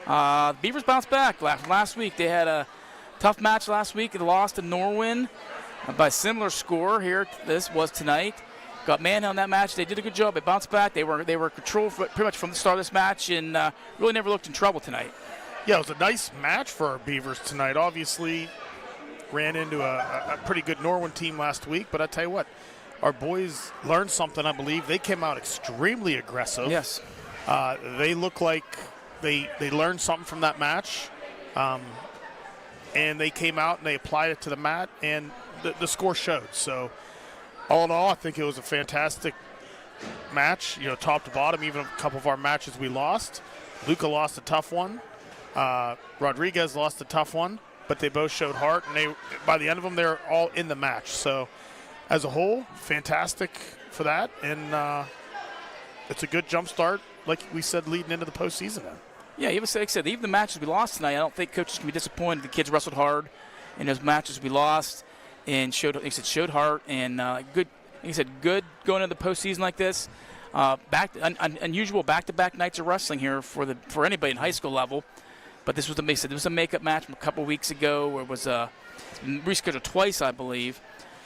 The Beavers bounced back last week. They had a tough match last week. They lost to Norwin by a similar score here. This was tonight. Got manhandled in that match. They did a good job. They bounced back. They were controlled pretty much from the start of this match and really never looked in trouble tonight. Yeah, it was a nice match for our Beavers tonight. Obviously, ran into a pretty good Norwin team last week, but I tell you what, our boys learned something, I believe. They came out extremely aggressive. Yes. They look like they learned something from that match, and they came out and they applied it to the mat, and the score showed. So, all in all, I think it was a fantastic match, top to bottom. Even a couple of our matches we lost. Luca lost a tough one. Rodriguez lost a tough one, but they both showed heart, and by the end of them, they're all in the match. So, as a whole, fantastic for that, and it's a good jump start, like we said, leading into the postseason now. Yeah, like I said, even the matches we lost tonight, I don't think coaches can be disappointed. The kids wrestled hard in those matches we lost and showed heart and good. Like I said, good going into the postseason like this. Unusual back-to-back nights of wrestling here for anybody in high school level. But this was a makeup match from a couple weeks ago where it was rescheduled twice, I believe,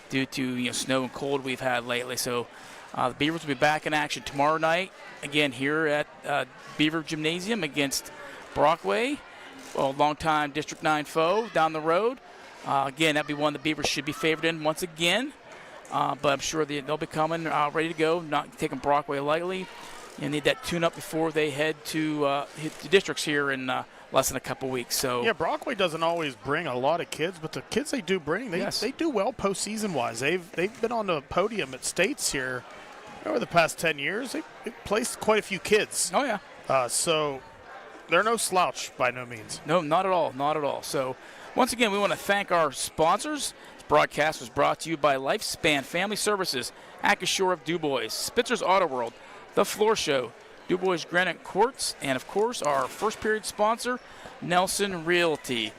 due to snow and cold we've had lately. So the Beavers will be back in action tomorrow night, again here at Beaver Gymnasium against Brockway, a longtime District 9 foe down the road. Again, that'd be one the Beavers should be favored in once again. But I'm sure they'll be coming ready to go, not taking Brockway lightly. You need that tune-up before they head to hit the districts here in less than a couple weeks. So yeah, Brockway doesn't always bring a lot of kids, but the kids they do bring, they do well postseason-wise. They've been on the podium at states here over the past 10 years. They've placed quite a few kids. Oh, yeah. So they're no slouch by no means. No, not at all, not at all. So once again, we want to thank our sponsors. This broadcast was brought to you by Lifespan Family Services, AccuAssure of DuBois, Spitzer's Auto World, The Floor Show, DuBois Granite Quartz, and of course our first period sponsor, Nelson Realty.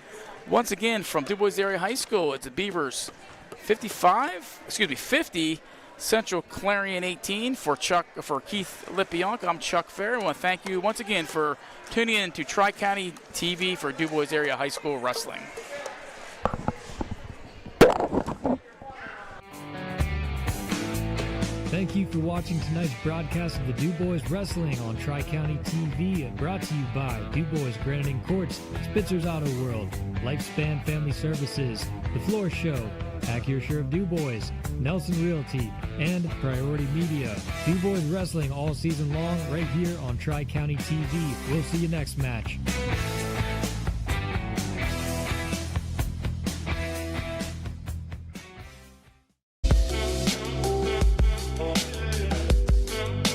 Once again, from DuBois Area High School, it's the Beavers 50, Central Clarion 18 for Keith Lipionk. I'm Chuck Fair. I want to thank you once again for tuning in to Tri-County TV for DuBois Area High School Wrestling. Thank you for watching tonight's broadcast of the DuBois Wrestling on Tri-County TV, brought to you by DuBois Granite and Quartz, Spitzer's Auto World, Lifespan Family Services, The Floor Show, AccuSure of DuBois, Nelson Realty, and Priority Media. DuBois Wrestling all season long right here on Tri-County TV. We'll see you next match.